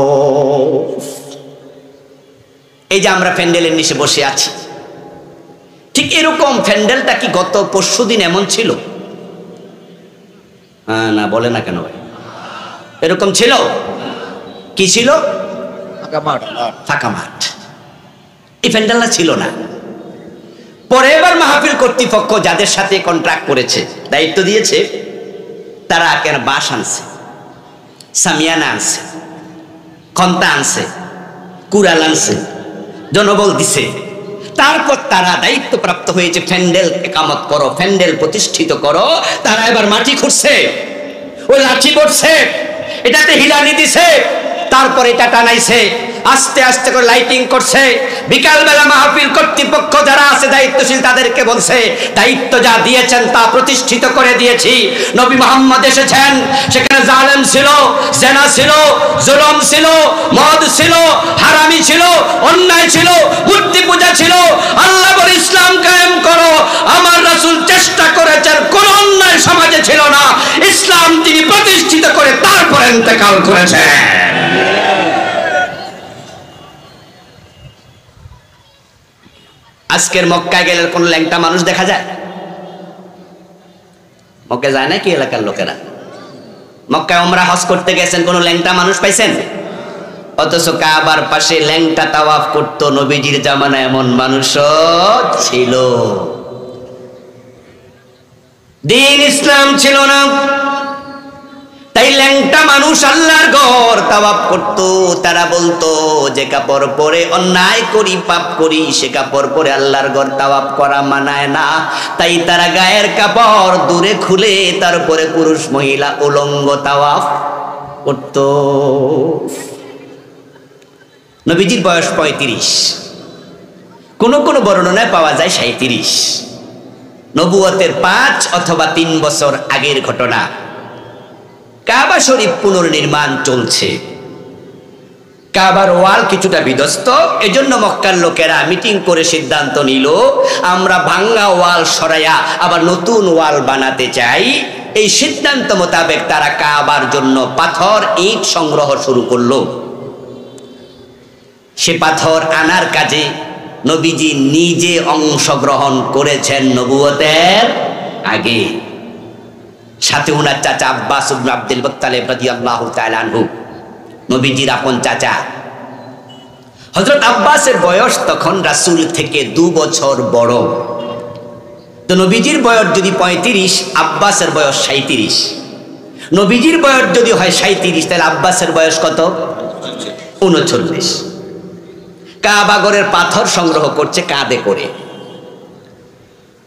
এই যে আমরা প্যান্ডেলের নিচে বসে আছি, ঠিক এরকম প্যান্ডেলটা কি গত পরশুদিন এমন ছিল? না বলে না কেন ভাই? এরকম ছিল? কি ছিল? ফাঁকা মাঠ। এই প্যান্ডেলটা ছিল না। পরে এবার মাহফিল কর্তৃপক্ষ যাদের সাথে কন্ট্রাক্ট করেছে, দায়িত্ব দিয়েছে, তারা কেন বাঁশ আনছে, সামিয়ানা আনছে, খন্তা আনছে, কুড়াল আনছে, জনবল দিছে। তারপর তারা দায়িত্বপ্রাপ্ত হয়েছে, প্যান্ডেল একামত করো, প্যান্ডেল প্রতিষ্ঠিত করো। তারা এবার মাটি খুঁড়ছে, ওই লাঠি করছে, এটাতে হিলানি দিছে, তারপর এটা টানাইছে, আস্তে আস্তে করে লাইটিং করছে। বিকালবেলা মাহফিল কর্তৃপক্ষ যারা আছে দায়িত্বশীল, তাদেরকে বলছে দায়িত্ব যা দিয়েছেন তা প্রতিষ্ঠিত করে দিয়েছি। নবী মুহাম্মদ এসেছেন, সেখানে জালেম ছিল, জেনা ছিল, জুলুম ছিল, মদ ছিল, হারামি ছিল, অন্যায় ছিল, মূর্তি পূজা ছিল। আল্লাহ বলে ইসলাম কায়েম করো। আমার রাসূল চেষ্টা করেছেন, কোন অন্যায় সমাজে ছিল না। ইসলাম তিনি প্রতিষ্ঠিত করে তারপর ইন্তেকাল করেছেন। আজকের মক্কায় গেলে কোন ল্যাংটা মানুষ দেখা যায়? মক্কায় যায় না কি এলাকার লোকেরা? মক্কায় ওমরা হজ করতে গেছেন, কোন ল্যাংটা মানুষ পাইছেন? অথচ কাবার পাশে ল্যাংটা তাওয়াফ করত নবীজির জামানায় এমন মানুষও ছিল। দিন ইসলাম ছিল না, তাই ল্যাংটা মানুষ আল্লাহর ঘর তাওয়াফ করত। তারা বলতো যে কাপড় পরে অন্যায় করি, পাপ করি, সে কাপড় পরে আল্লাহর ঘর তাওয়াফ করা মানায় না। তাই তারা গায়ের কাপড় দূরে খুলে তারপরে পুরুষ মহিলা উলঙ্গ তাওয়াফ করত। নবীজির বয়স 35, কোন কোন বর্ণনায় পাওয়া যায় 37। নবুয়তের 5 অথবা 3 বছর আগের ঘটনা। কাবা শরীফ পুনর্নির্মাণ চলছে, কাবার ওয়াল কিছুটা বিধ্বস্ত। এজন্য মক্কার লোকেরা মিটিং করে সিদ্ধান্ত নিল, আমরা ভাঙ্গা ওয়াল সরাইয়া আবার নতুন ওয়াল বানাতে চাই। এই সিদ্ধান্ত মোতাবেক তারা কাবার জন্য পাথর, ইট সংগ্রহ শুরু করলো। সে পাথর আনার কাজে নবীজি নিজে অংশগ্রহণ করেছেন নবুয়তের আগে। সাথে উনার চাচা আব্বাস ইবনে আব্দুল মুত্তালিব রাদিয়াল্লাহু তাআলা আনহু, নবীজির আপন চাচা। হযরত আব্বাসের বয়স তখন রাসূল থেকে 2 বছর বড়। তো নবীজির বয়স যদি 35, আব্বাসের বয়স 37। নবীজির বয়স যদি হয় 37, তাহলে আব্বাসের বয়স কত? 39। কাবা ঘরের পাথর সংগ্রহ করছে কাঁধে করে।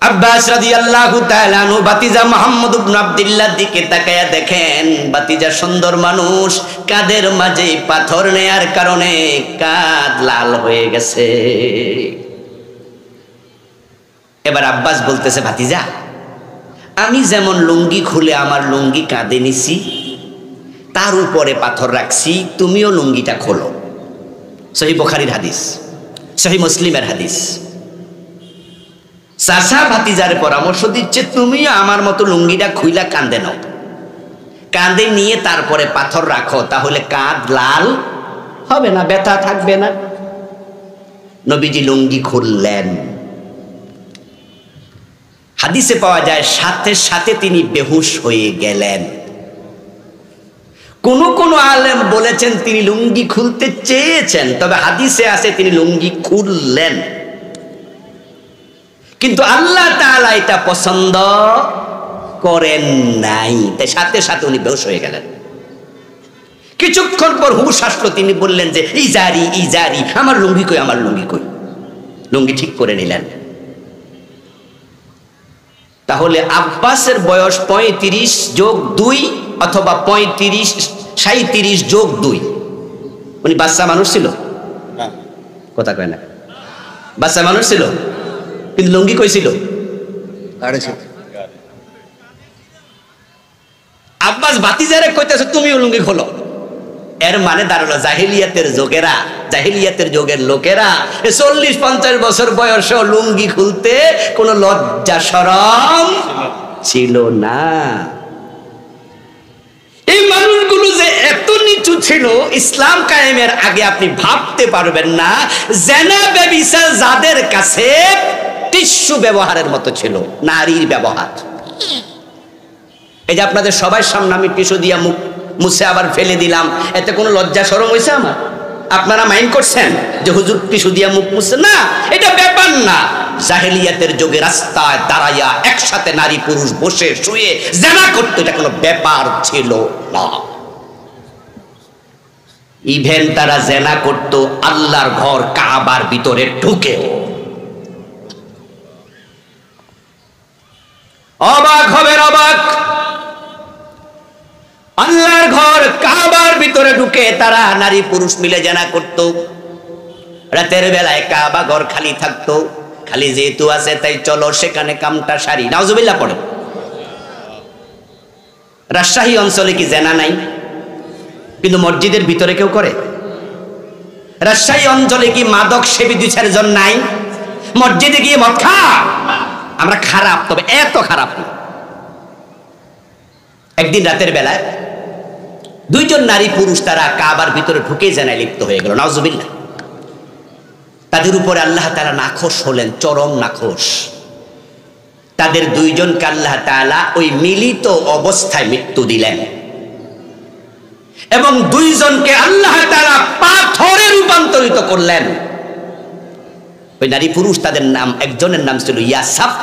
আব্বাস রাদিয়াল্লাহু তাআলা আনহু ভাতিজা মুহাম্মদ ইবনে আব্দুল্লাহর দিকে তাকায়া দেখেন ভাতিজা সুন্দর মানুষ, কাদের মাঝে পাথর নেয়ার কারণে কাঁধ লাল হয়ে গেছে। এবার আব্বাস বলতেছে, ভাতিজা আমি যেমন লুঙ্গি খুলে আমার লুঙ্গি কাঁধে নিছি, তার উপরে পাথর রাখছি, তুমিও লুঙ্গিটা খোলো। সহিহ বুখারীর হাদিস, সহিহ মুসলিমের হাদিস। চাচা ভাতিজার পরামর্শ দিচ্ছে, তুমিও আমার মতো লুঙ্গিটা খুইলা কাঁধে নাও, কাঁধে নিয়ে তারপরে পাথর রাখো, তাহলে কাঁধ লাল হবে না, ব্যথা থাকবে না। নবীজি লুঙ্গি খুললেন, হাদিসে পাওয়া যায় সাথে সাথে তিনি বেহুশ হয়ে গেলেন। কোন কোন আলেম বলেছেন তিনি লুঙ্গি খুলতে চেয়েছেন, তবে হাদিসে আছে তিনি লুঙ্গি খুললেন। কিন্তু আল্লাহ তাআলা এটা পছন্দ করেন নাই, তাই সাথে সাথে উনি বেহুশ হয়ে গেলেন। কিছুক্ষণ পর হুশ আসলো, তিনি বললেন যে ইজারি ইজারি, আমার লুঙ্গি কই, আমার লুঙ্গি কই। লুঙ্গি ঠিক করে নিলেন। তাহলে আব্বাসের বয়স 35 যোগ 2 অথবা 37 যোগ 2। উনি বাচ্চা মানুষ ছিল, কথা কয় না, বাচ্চা মানুষ ছিল, কিন্তু লুঙ্গি কই ছিল? আব্বাস ভাতিজারে কইতেছে তুমিও লুঙ্গি খোলো। এর মানে দাঁড়ালো জাহিলিয়াতের যুগেরা, জাহিলিয়াতের যুগের লোকেরা 40-50 বছর বয়সেও লুঙ্গি খুলতে কোনো লজ্জা শরম ছিল না। এই মানুষগুলো যে এত নিচু ছিল ইসলাম কায়েমের আগে আপনি ভাবতে পারবেন না। জেনা ব্যভিচার যাদের কাছে টিস্যু ব্যবহারের মতো ছিল, নারীর ব্যবহার। এই যে আপনাদের সবার সামনে আমি টিস্যু দিয়া মুখ মুছে আবার ফেলে দিলাম, এতে কোনো লজ্জা শরম হয়েছে আমার? আপনারা মাইন্ড করছেন যে হুজুর টিস্যু দিয়া মুখ মুছে? না, এটা ব্যাপার না। জাহেলিয়াতের যুগে রাস্তায় দাঁড়াইয়া একসাথে নারী পুরুষ বসে শুয়ে জেনা করতো, এটা কোনো ব্যাপার ছিল না। ইভেন তারা জেনা করত আল্লাহর ঘর কাবার ভিতরে ঢুকে। অবাক হবেন, অবাক। আল্লাহর ঘর কাবার ভিতরে ঢুকে তারা নারী পুরুষ মিলে জেনা করত। রাতের বেলায় কাবা ঘর খালি থাকতো, খালি যেহেতু আছে তাই চলো সেখানে কামটা সারি। নাউজুবিল্লাহ পড়ে। রাজশাহী অঞ্চলে কি জেনা নাই? কিন্তু মসজিদের ভিতরে কেউ করে? রাজশাহী অঞ্চলে কি মাদক সেবী 2-4 জন নাই? মসজিদে গিয়ে মদ খা। আমরা খারাপ, তবে এত খারাপ না। একদিন রাতের বেলায় 2 জন নারী পুরুষ তারা কাবার ভিতরে ঢুকে জেনায় লিপ্ত হয়ে গেল। নাউজুবিল্লাহ। তাদের উপরে আল্লাহ তাআলা নাখোশ হলেন, চরম নাখোশ। তাদের 2 জনকে আল্লাহ তাআলা ওই মিলিত অবস্থায় মৃত্যু দিলেন এবং 2 জনকে আল্লাহ তাআলা পাথরে রূপান্তরিত করলেন। ওই নারী পুরুষ তাদের নাম, একজনের নাম ছিল ইয়াসাফ,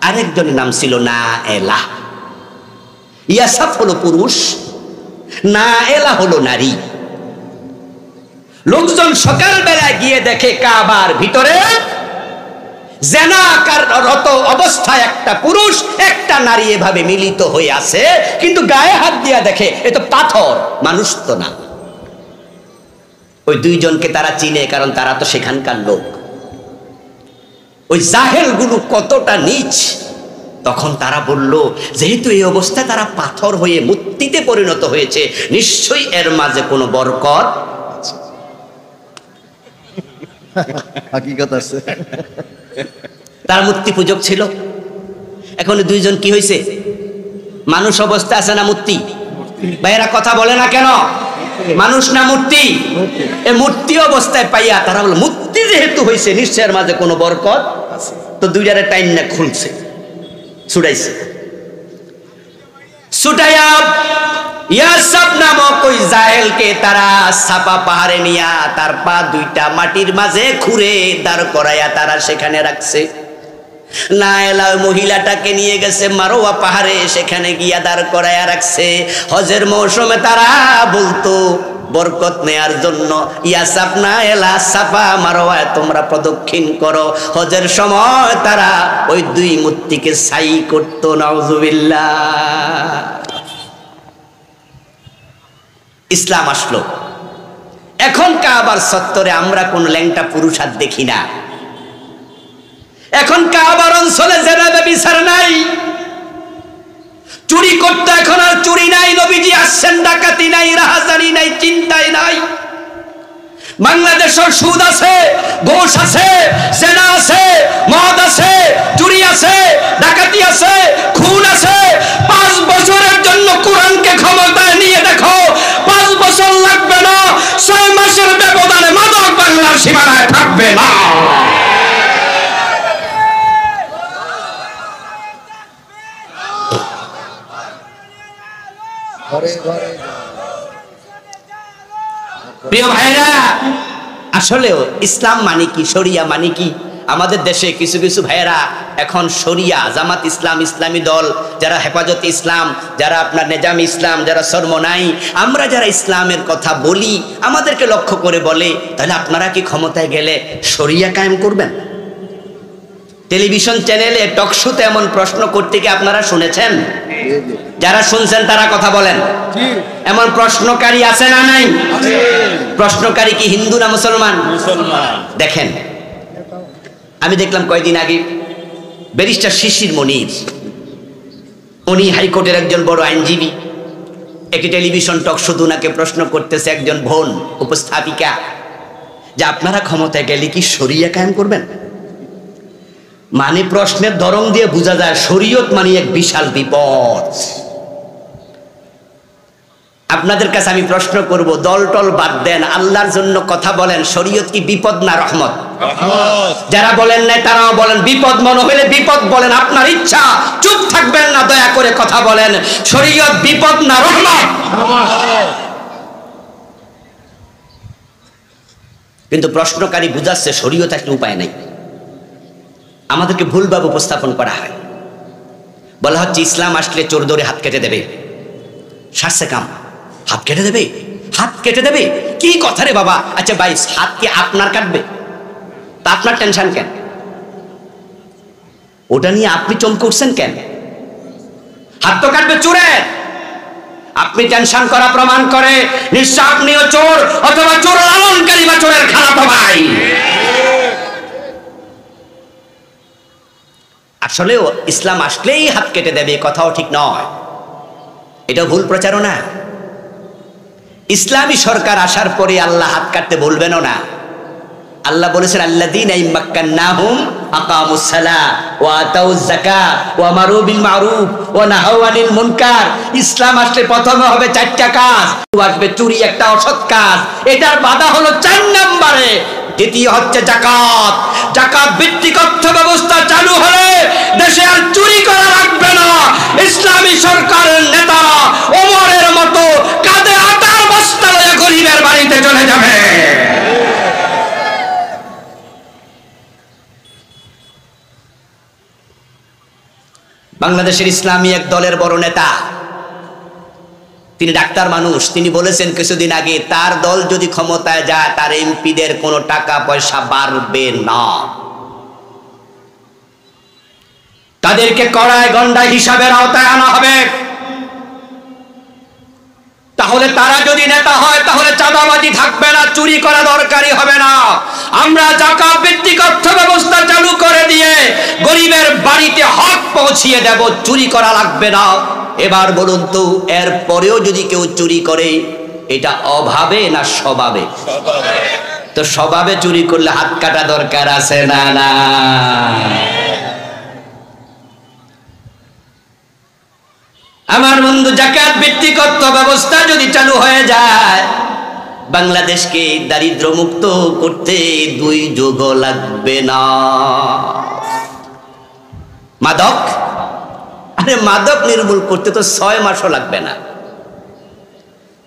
আরেকজনের নাম ছিল নাএলা। ইয়াসাফ হলো পুরুষ, নাএলা হলো নারী। লোকজন সকালবেলায় গিয়ে দেখে কাবার ভিতরে জেনারত অবস্থায় একটা পুরুষ একটা নারী এভাবে মিলিত হয়ে আছে, কিন্তু গায়ে হাত দিয়া দেখে এ তো পাথর, মানুষ তো না। ওই 2 জনকে তারা চিনে, কারণ তারা তো সেখানকার লোক। ওই জাহেলগুলো কতটা নীচ। তখন তারা বলল, যেহেতু এই অবস্থায় তারা পাথর হয়ে মূর্তিতে পরিণত হয়েছে, নিশ্চয়ই এর মাঝে কোনো বরকত হাকিকত আছে। তার মূর্তি পূজক ছিল। এখন 2 জন কি হয়েছে? মানুষ অবস্থা আছে না মূর্তি? ভাইয়েরা কথা বলে না কেন? মানুষ না মূর্তি? এই মূর্তি অবস্থায় পাইয়া তারা বলে, মূর্তি যেহেতু হয়েছে নিশ্চয়ের মাঝে কোনো বরকত আছে। তো 2 জনের টাইম না খুলছে, ছুটাইছে। ছুটাইয়া ইয়াসাব নামক ওই জাহেলকে তারা সাপা পাহাড়ে নিয়া তার পা 2টা মাটির মাঝে খুঁড়ে দাঁড় করাইয়া তারা সেখানে রাখছে। নাএলা মহিলাটাকে নিয়ে গেছে মারোয়া পাহাড়ে, সেখানে গিয়া দাঁড় করাইয়া রাখছে। হজের মৌসুমে তারা বলতো বরকত নেয়ার জন্য ইয়াসাফনা এলা সাফা মারওয়া তোমরা প্রদক্ষিণ করো। হজের সময় তারা ওই দুই মূর্তিকে ছাই করত। নাউজুবিল্লাহ। ইসলাম আসলো, এখন কাবার চত্বরে আমরা কোন ল্যাংটা পুরুষ আর দেখি না। এখন কাবার অঞ্চলে জেনাবে বিচার নাই, চুরি করতে এখন আর চুরি নাই। নবীজি আসছেন, ডাকাতি নাই, রাহাজানি নাই, চিন্তাই নাই। বাংলাদেশের সুদ আছে, ঘুষ আছে, জেনা আছে, মদ আছে, চুরি আছে, ডাকাতি আছে, খুন আছে। 5 বছরের জন্য কোরআনকে ক্ষমতায় নিয়ে দেখো, 5 বছর লাগবে না, 6 মাসের ব্যবধানে মাদক বাংলার সীমানায় থাকবে না। প্রিয় ভাইরা, আসলেও ইসলাম মানে কি, শরিয়া মানে কি? আমাদের দেশে কিছু কিছু ভাইয়েরা এখন শরিয়া, জামাত ইসলাম, ইসলামী দল, যারা হেফাজত ইসলাম, যারা আপনার নেজাম ইসলাম, যারা সরমনাই, আমরা যারা ইসলামের কথা বলি, আমাদেরকে লক্ষ্য করে বলে, তাহলে আপনারা কি ক্ষমতায় গেলে শরিয়া কায়েম করবেন? টেলিভিশন চ্যানেলে টকশোতে এমন প্রশ্ন করতে কি আপনারা শুনেছেন? যারা শুনছেন তারা কথা বলেন। এমন প্রশ্নকারী আছে না নাই? প্রশ্নকারী কি হিন্দু না মুসলমান? দেখেন, আমি দেখলাম কয়েকদিন আগে ব্যারিস্টার শিশির মনির, উনি হাইকোর্টের একজন বড় আইনজীবী, একটি টেলিভিশন টকশোতে উনাকে প্রশ্ন করতেছে একজন বোন উপস্থাপিকা, যে আপনারা ক্ষমতায় গেলে কি শরিয়া কায়েম করবেন? মানে প্রশ্নের ধরন দিয়ে বোঝা যায় শরীয়ত মানে এক বিশাল বিপদ। আপনাদের কাছে আমি প্রশ্ন করব, দল টল বাদ দেন, আল্লাহর জন্য কথা বলেন, শরীয়ত কি বিপদ না রহমত? যারা বলেন না তারাও বলেন বিপদ, মনে হলে বিপদ বলেন, আপনার ইচ্ছা, চুপ থাকবেন না, দয়া করে কথা বলেন, শরীয়ত বিপদ না রহমত? কিন্তু প্রশ্নকারী বুঝাচ্ছে শরীয়ত একটা উপায় নাই। আমাদেরকে ভুলভাবে উপস্থাপন করা হয়, বলা হচ্ছে ইসলাম আসলে চোর ধরে হাত কেটে দেবে, সারছে কাম, হাত কেটে দেবে, হাত কেটে দেবে। কি কথা রে বাবা? আচ্ছা ভাই, হাত কি আপনার কাটবে? তা আপনার টেনশন কেন? ওটা নিয়ে আপনি চমকে উঠছেন কেন? হাত তো কাটবে চোরের, আপনি টেনশন করা প্রমাণ করে নিশ্চয় আপনিও চোর, অথবা চোর লালনকারী বা চোরের খারাপ ভাই। আসলেও ইসলাম আসলেই হাত কেটে দেবে, কথাও ঠিক নয়, এটা ভুল প্রচারণা। ইসলামী সরকার আসার পরে আল্লাহ হাত কাটতে বলবেনও না। আল্লাহ বলেছেন আল্লাযীনা ইম্মাক্কান্নাহুম আকামুস সালাহ ওয়া আতাউয যাকাত ওয়া আমারু বিল মারুফ ওয়া নাহাউ আনিল মুনকার। ইসলাম আসলে প্রথমে হবে 4টা কাজ, আসবে চুরি, একটা অসৎ কাজ, এটার বাধা হলো 4 নম্বরে। দ্বিতীয় হচ্ছে যাকাত। যাকাত ভিত্তিক অর্থ ব্যবস্থা চালু হলে দেশে আর চুরি করা লাগবে না। ইসলামী সরকারের নেতারা ওমরের মতো কাঁধে আটার বস্তা লয়ে গরিবের বাড়িতে চলে যাবে। বাংলাদেশের ইসলামী এক দলের বড় নেতা, তিনি ডাক্তার মানুষ, তিনি বলেছেন কিছুদিন আগে তার দল যদি ক্ষমতায় যায় তার এমপিদের কোনো টাকা পয়সা বাড়বে না, তাদেরকে কড়ায় গন্ডায় হিসাবের আওতায় আনা হবে। তাহলে তারা যদি নেতা হয় তাহলে চাঁদাবাজি থাকবে না, চুরি করা দরকারই হবে না। আমরা যাকাত ভিত্তিক অর্থ ব্যবস্থা চালু করে দিয়ে গরিবের বাড়িতে হক পৌঁছিয়ে দেব, চুরি করা লাগবে না। এবার বলুন তো, এর পরেও যদি কেউ চুরি করে, এটা অভাবে না স্বভাবে? তো স্বভাবে চুরি করলে হাত কাটা দরকার আছে না? না, আমার বন্ধু, যাকাত ভিত্তিক অর্থ ব্যবস্থা যদি চালু হয়ে যায়, বাংলাদেশকে দারিদ্র মুক্ত করতে 2 যুগ লাগবে না। মাদক, আরে মাদক নির্মূল করতে তো 6 মাসও লাগবে না।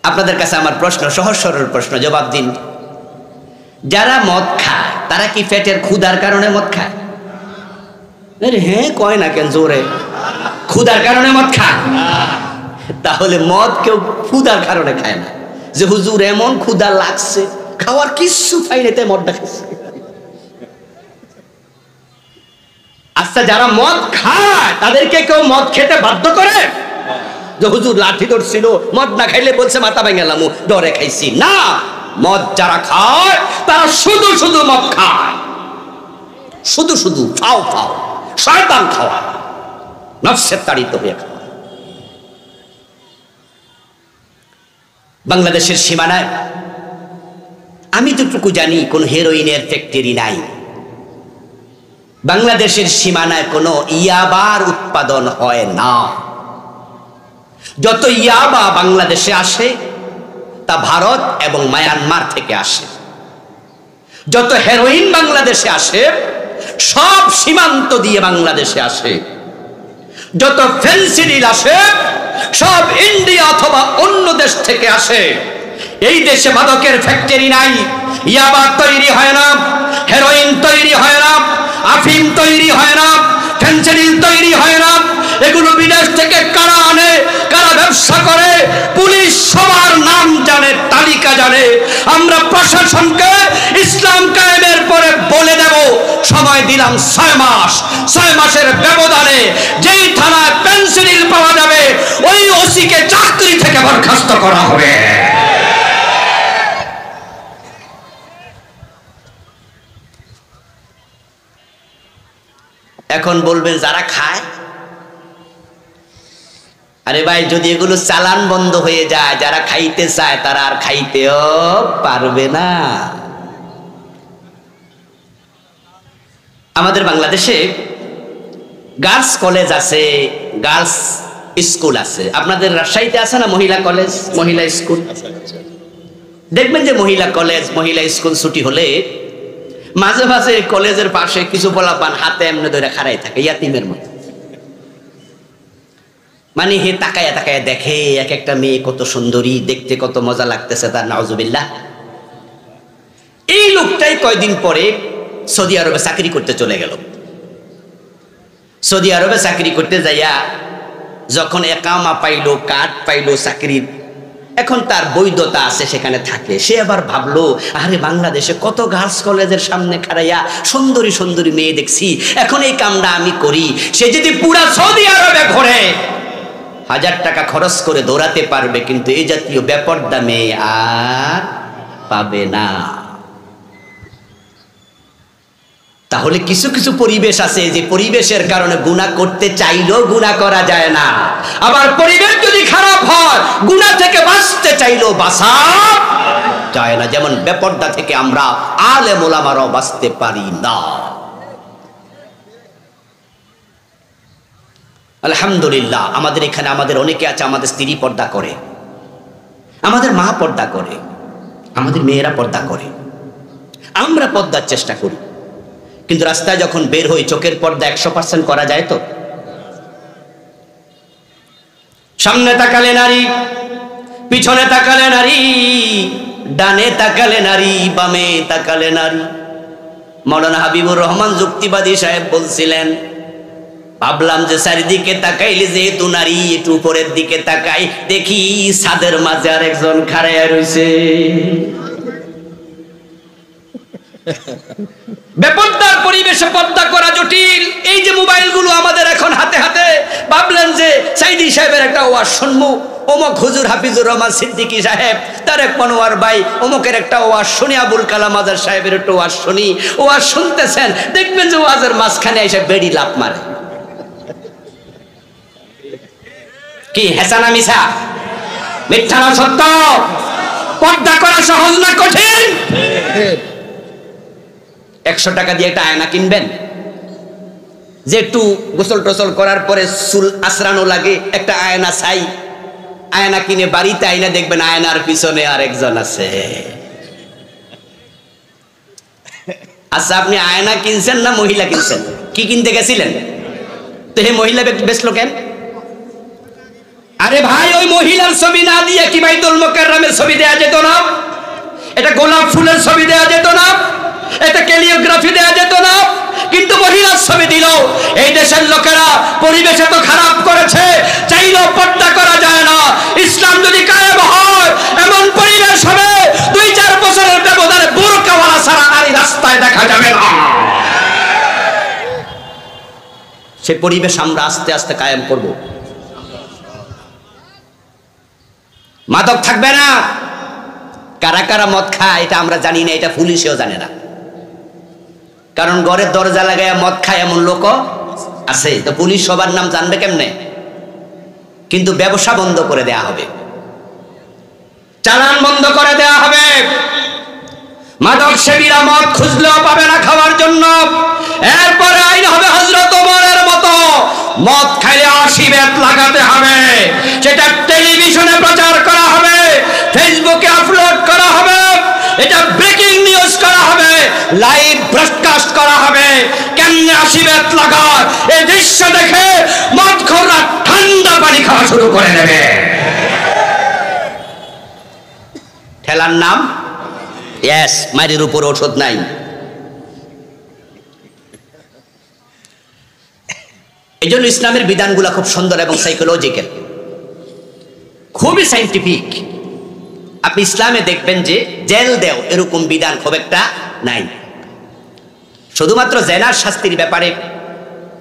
আপনাদের কাছে আমার প্রশ্ন, সহজ সরল প্রশ্ন, জবাব দিন। যারা মদ খায় তারা কি পেটের ক্ষুধার কারণে মদ খায়? আরে হ্যাঁ কয় না কেন জোরে? ক্ষুধার কারণে মদ খায়? তাহলে মদ কেউ ক্ষুধার কারণে খায় না। যে হুজুর এমন ক্ষুধা লাগছে, খাওয়ার কিছু ফাইনেতে মদটা খেয়েছে। আচ্ছা, যারা মদ খায় তাদেরকে কেউ মদ খেতে বাধ্য করে? যে হুজুর লাঠি ধরছিল, মদ না খাইলে বলছে মাথা ভেঙে গেলাম, ডরে খাইছি না। মদ যারা খায় তারা শুধু শুধু মদ খায়, শুধু শুধু ফাও ফাও শয়তান খাওয়া, নফসের তাড়িত হয়ে খাওয়া। বাংলাদেশের সীমানায় আমি যতটুকু জানি কোন হেরোইনের ফ্যাক্টরি নাই। বাংলাদেশের সীমানায় কোনো ইয়াবার উৎপাদন হয় না। যত ইয়াবা বাংলাদেশে আসে তা ভারত এবং মায়ানমার থেকে আসে। যত হেরোইন বাংলাদেশে আসে সব সীমান্ত দিয়ে বাংলাদেশে আসে। যত ফেন্সিডিল আসে সব ইন্ডিয়া অথবা অন্য দেশ থেকে আসে। এই দেশে মাদকের ফ্যাক্টরি নাই, ইয়াবা তৈরি হয় না, হেরোইন তৈরি হয় না, আফিম তৈরি হয় না, ফেন্সিডিল তৈরি হয় না। এগুলো বিদেশ থেকে কারা আনে, কারা ব্যবসা করে, পুলিশ সবার নাম জানে, তালিকা জানে। আমরা প্রশাসনকে ইসলাম কায়েমের পরে বলে দেব, সময় দিলাম 6 মাস। 6 মাসের ব্যবধানে যেই থানায় পেন্সিল পাওয়া যাবে ওই ওসিকে চাকরি থেকে বরখাস্ত করা হবে। এখন বলবেন যারা খায়, আরে ভাই যদি এগুলো চালান বন্ধ হয়ে যায়, যারা খাইতে চায় তারা আর খাইতেও পারবে না। আমাদের বাংলাদেশে গার্লস কলেজ আছে, গার্লস স্কুল আছে। আপনাদের রাজশাহীতে আছে না মহিলা কলেজ, মহিলা স্কুল? দেখবেন যে মহিলা কলেজ, মহিলা স্কুল ছুটি হলে মাঝে মাঝে কলেজের পাশে কিছু পোলাপান হাতে এমনি ধরে খাড়াই থাকে ইয়াতিমের মতো। মানে হে তাকায়া তাকায়া দেখে এক একটা মেয়ে কত সুন্দরী, দেখতে কত মজা লাগতেছে তার, নাউজুবিল্লাহ। এই লোকটাই কয়দিন পরে সৌদি আরবে চাকরি করতে চলে গেল। সৌদি আরবে চাকরি করতে যাইয়া যখন একামা পাইলো, কার্ড পাইলো চাকরির, এখন তার বৈধতা আছে, সেখানে থাকে। সে আবার ভাবলো, আরে বাংলাদেশে কত গার্লস কলেজের সামনে খাড়াইয়া সুন্দরী সুন্দরী মেয়ে দেখছি, এখন এই কামটা আমি করি। সে যদি পুরা সৌদি আরবে ঘুরে 1000 টাকা খরচ করে দৌড়াতে পারবে, কিন্তু এই জাতীয় বেপরদা মেয়ে আর পাবে না। তাহলে কিছু কিছু পরিবেশ আছে যে পরিবেশের কারণে গুনাহ করতে চাইলেও গুনাহ করা যায় না। আবার পরিবেশ যদি খারাপ হয় গুনাহ থেকে বাঁচতে চাইলেও বাঁচা যায় না। যেমন বেপরদা থেকে আমরা আলেম ওলামারাও বাঁচতে পারি না। আলহামদুলিল্লাহ আমাদের এখানে আমাদের অনেকে আছে, আমাদের স্ত্রী পর্দা করে, আমাদের মা পর্দা করে, আমাদের মেয়েরা পর্দা করে, আমরা পর্দার চেষ্টা করি। কিন্তু রাস্তায় যখন বের হই চোখের পর্দা 100% করা যায় তো? সামনে তাকালে নারী, পিছনে তাকালে নারী, ডানে তাকালে নারী, বামে তাকালে নারী। মাওলানা হাবিবুর রহমান যুক্তিবাদী সাহেব বলছিলেন, ভাবলাম যে চারিদিকে তাকাইলে যেহেতু নারী, একটু উপরের দিকে তাকাই, দেখি ছাদের মাঝে আর একজন খাড়াইয়া রয়েছে। বেপরদার পরিবেশে পর্দা করা জটিল। এই যে মোবাইলগুলো আমাদের এখন হাতে হাতে, ভাবলেন যে সাইদি সাহেবের একটা ওয়াজ শুনবো, অমুক হুজুর হাফিজুর রহমান সিদ্দিকী সাহেব, তারেক মনোয়ার ভাই অমুকের একটা ওয়াজ শুনি, আবুল কালাম আজাদ সাহেবের একটা ওয়াজ শুনি। ওয়াজ শুনতেছেন, দেখবেন যে ওয়াজের মাঝখানে এসে বেড়ি লাফ মারে। কি হেসানা মিছা, মিথ্যা না সত্য? পর্দা করা সহজ না কঠিন? 100 টাকা দিয়ে একটা আয়না কিনবেন, যে একটু গোসল টোসল করার পরে চুল আশ্রানো লাগে, একটা আয়না চাই। আয়না কিনে বাড়িতে আয়না দেখবেন আয়নার পিছনে আরেকজন আছে। আচ্ছা আপনি আয়না কিনছেন না মহিলা কিনছেন? কি কিনতে গেছিলেন? তো হে মহিলা বেচলো কেন? আরে ভাই ওই মহিলার ছবি না দিয়ে কি বাইতুল মুকাররমের ছবি দেয়া যেত না? এটা গোলাপ ফুলের ছবি দেয়া যেত না? এটা ক্যালিওগ্রাফি দেয়া যেত না? কিন্তু মহিলার ছবি দিল। এই দেশের লোকেরা পরিবেশ এত খারাপ করেছে, চাইলেও পর্দা করা যায় না। ইসলাম যদি কায়েম হয় এমন পরিবেশ হবে 2-4 বছরের ব্যবধানে বোরকাওয়ালা সারা নারী রাস্তায় দেখা যাবে না। সে পরিবেশ আমরা আস্তে আস্তে কায়েম করব। মাদক থাকবে না। কারা কারা মদ খায় এটা আমরা জানি না, এটা পুলিশও জানে না, কারণ ঘরের দরজা লাগায় মদ খায় এমন লোক আছে। তো পুলিশ সবার নাম জানবে কেমনে? কিন্তু ব্যবসা বন্ধ করে দেয়া হবে, চালান বন্ধ করে দেয়া হবে। মাদক সেবীরা মদ খুঁজলেও পাবে না খাওয়ার জন্য। এরপরে আইন হবে হযরত ওমরের মতো, মদ খাইলে 80 বেত লাগাতে হবে। সেটা টেলিভিশনে প্রচার করা হবে, ফেসবুকে আপলোড করা হবে, এটা ব্রেকিং নিউজ করা হবে, লাইভ ব্রডকাস্ট করা হবে। কেমনে 80 বেত লাগায় এই দৃশ্য দেখে মদখোররা ঠান্ডা পানি খাওয়া শুরু করে দেবে। ঠেলার নাম ইয়েস, মায়ের উপর ওষুধ নাই। এই জন্য ইসলামের বিধানগুলো খুব সুন্দর এবং সাইকোলজিক্যাল, খুবই সাইন্টিফিক। আপনি ইসলামে দেখবেন যে জেল দেও এরকম বিধান খুব একটা নাই। শুধুমাত্র জেনার শাস্তির ব্যাপারে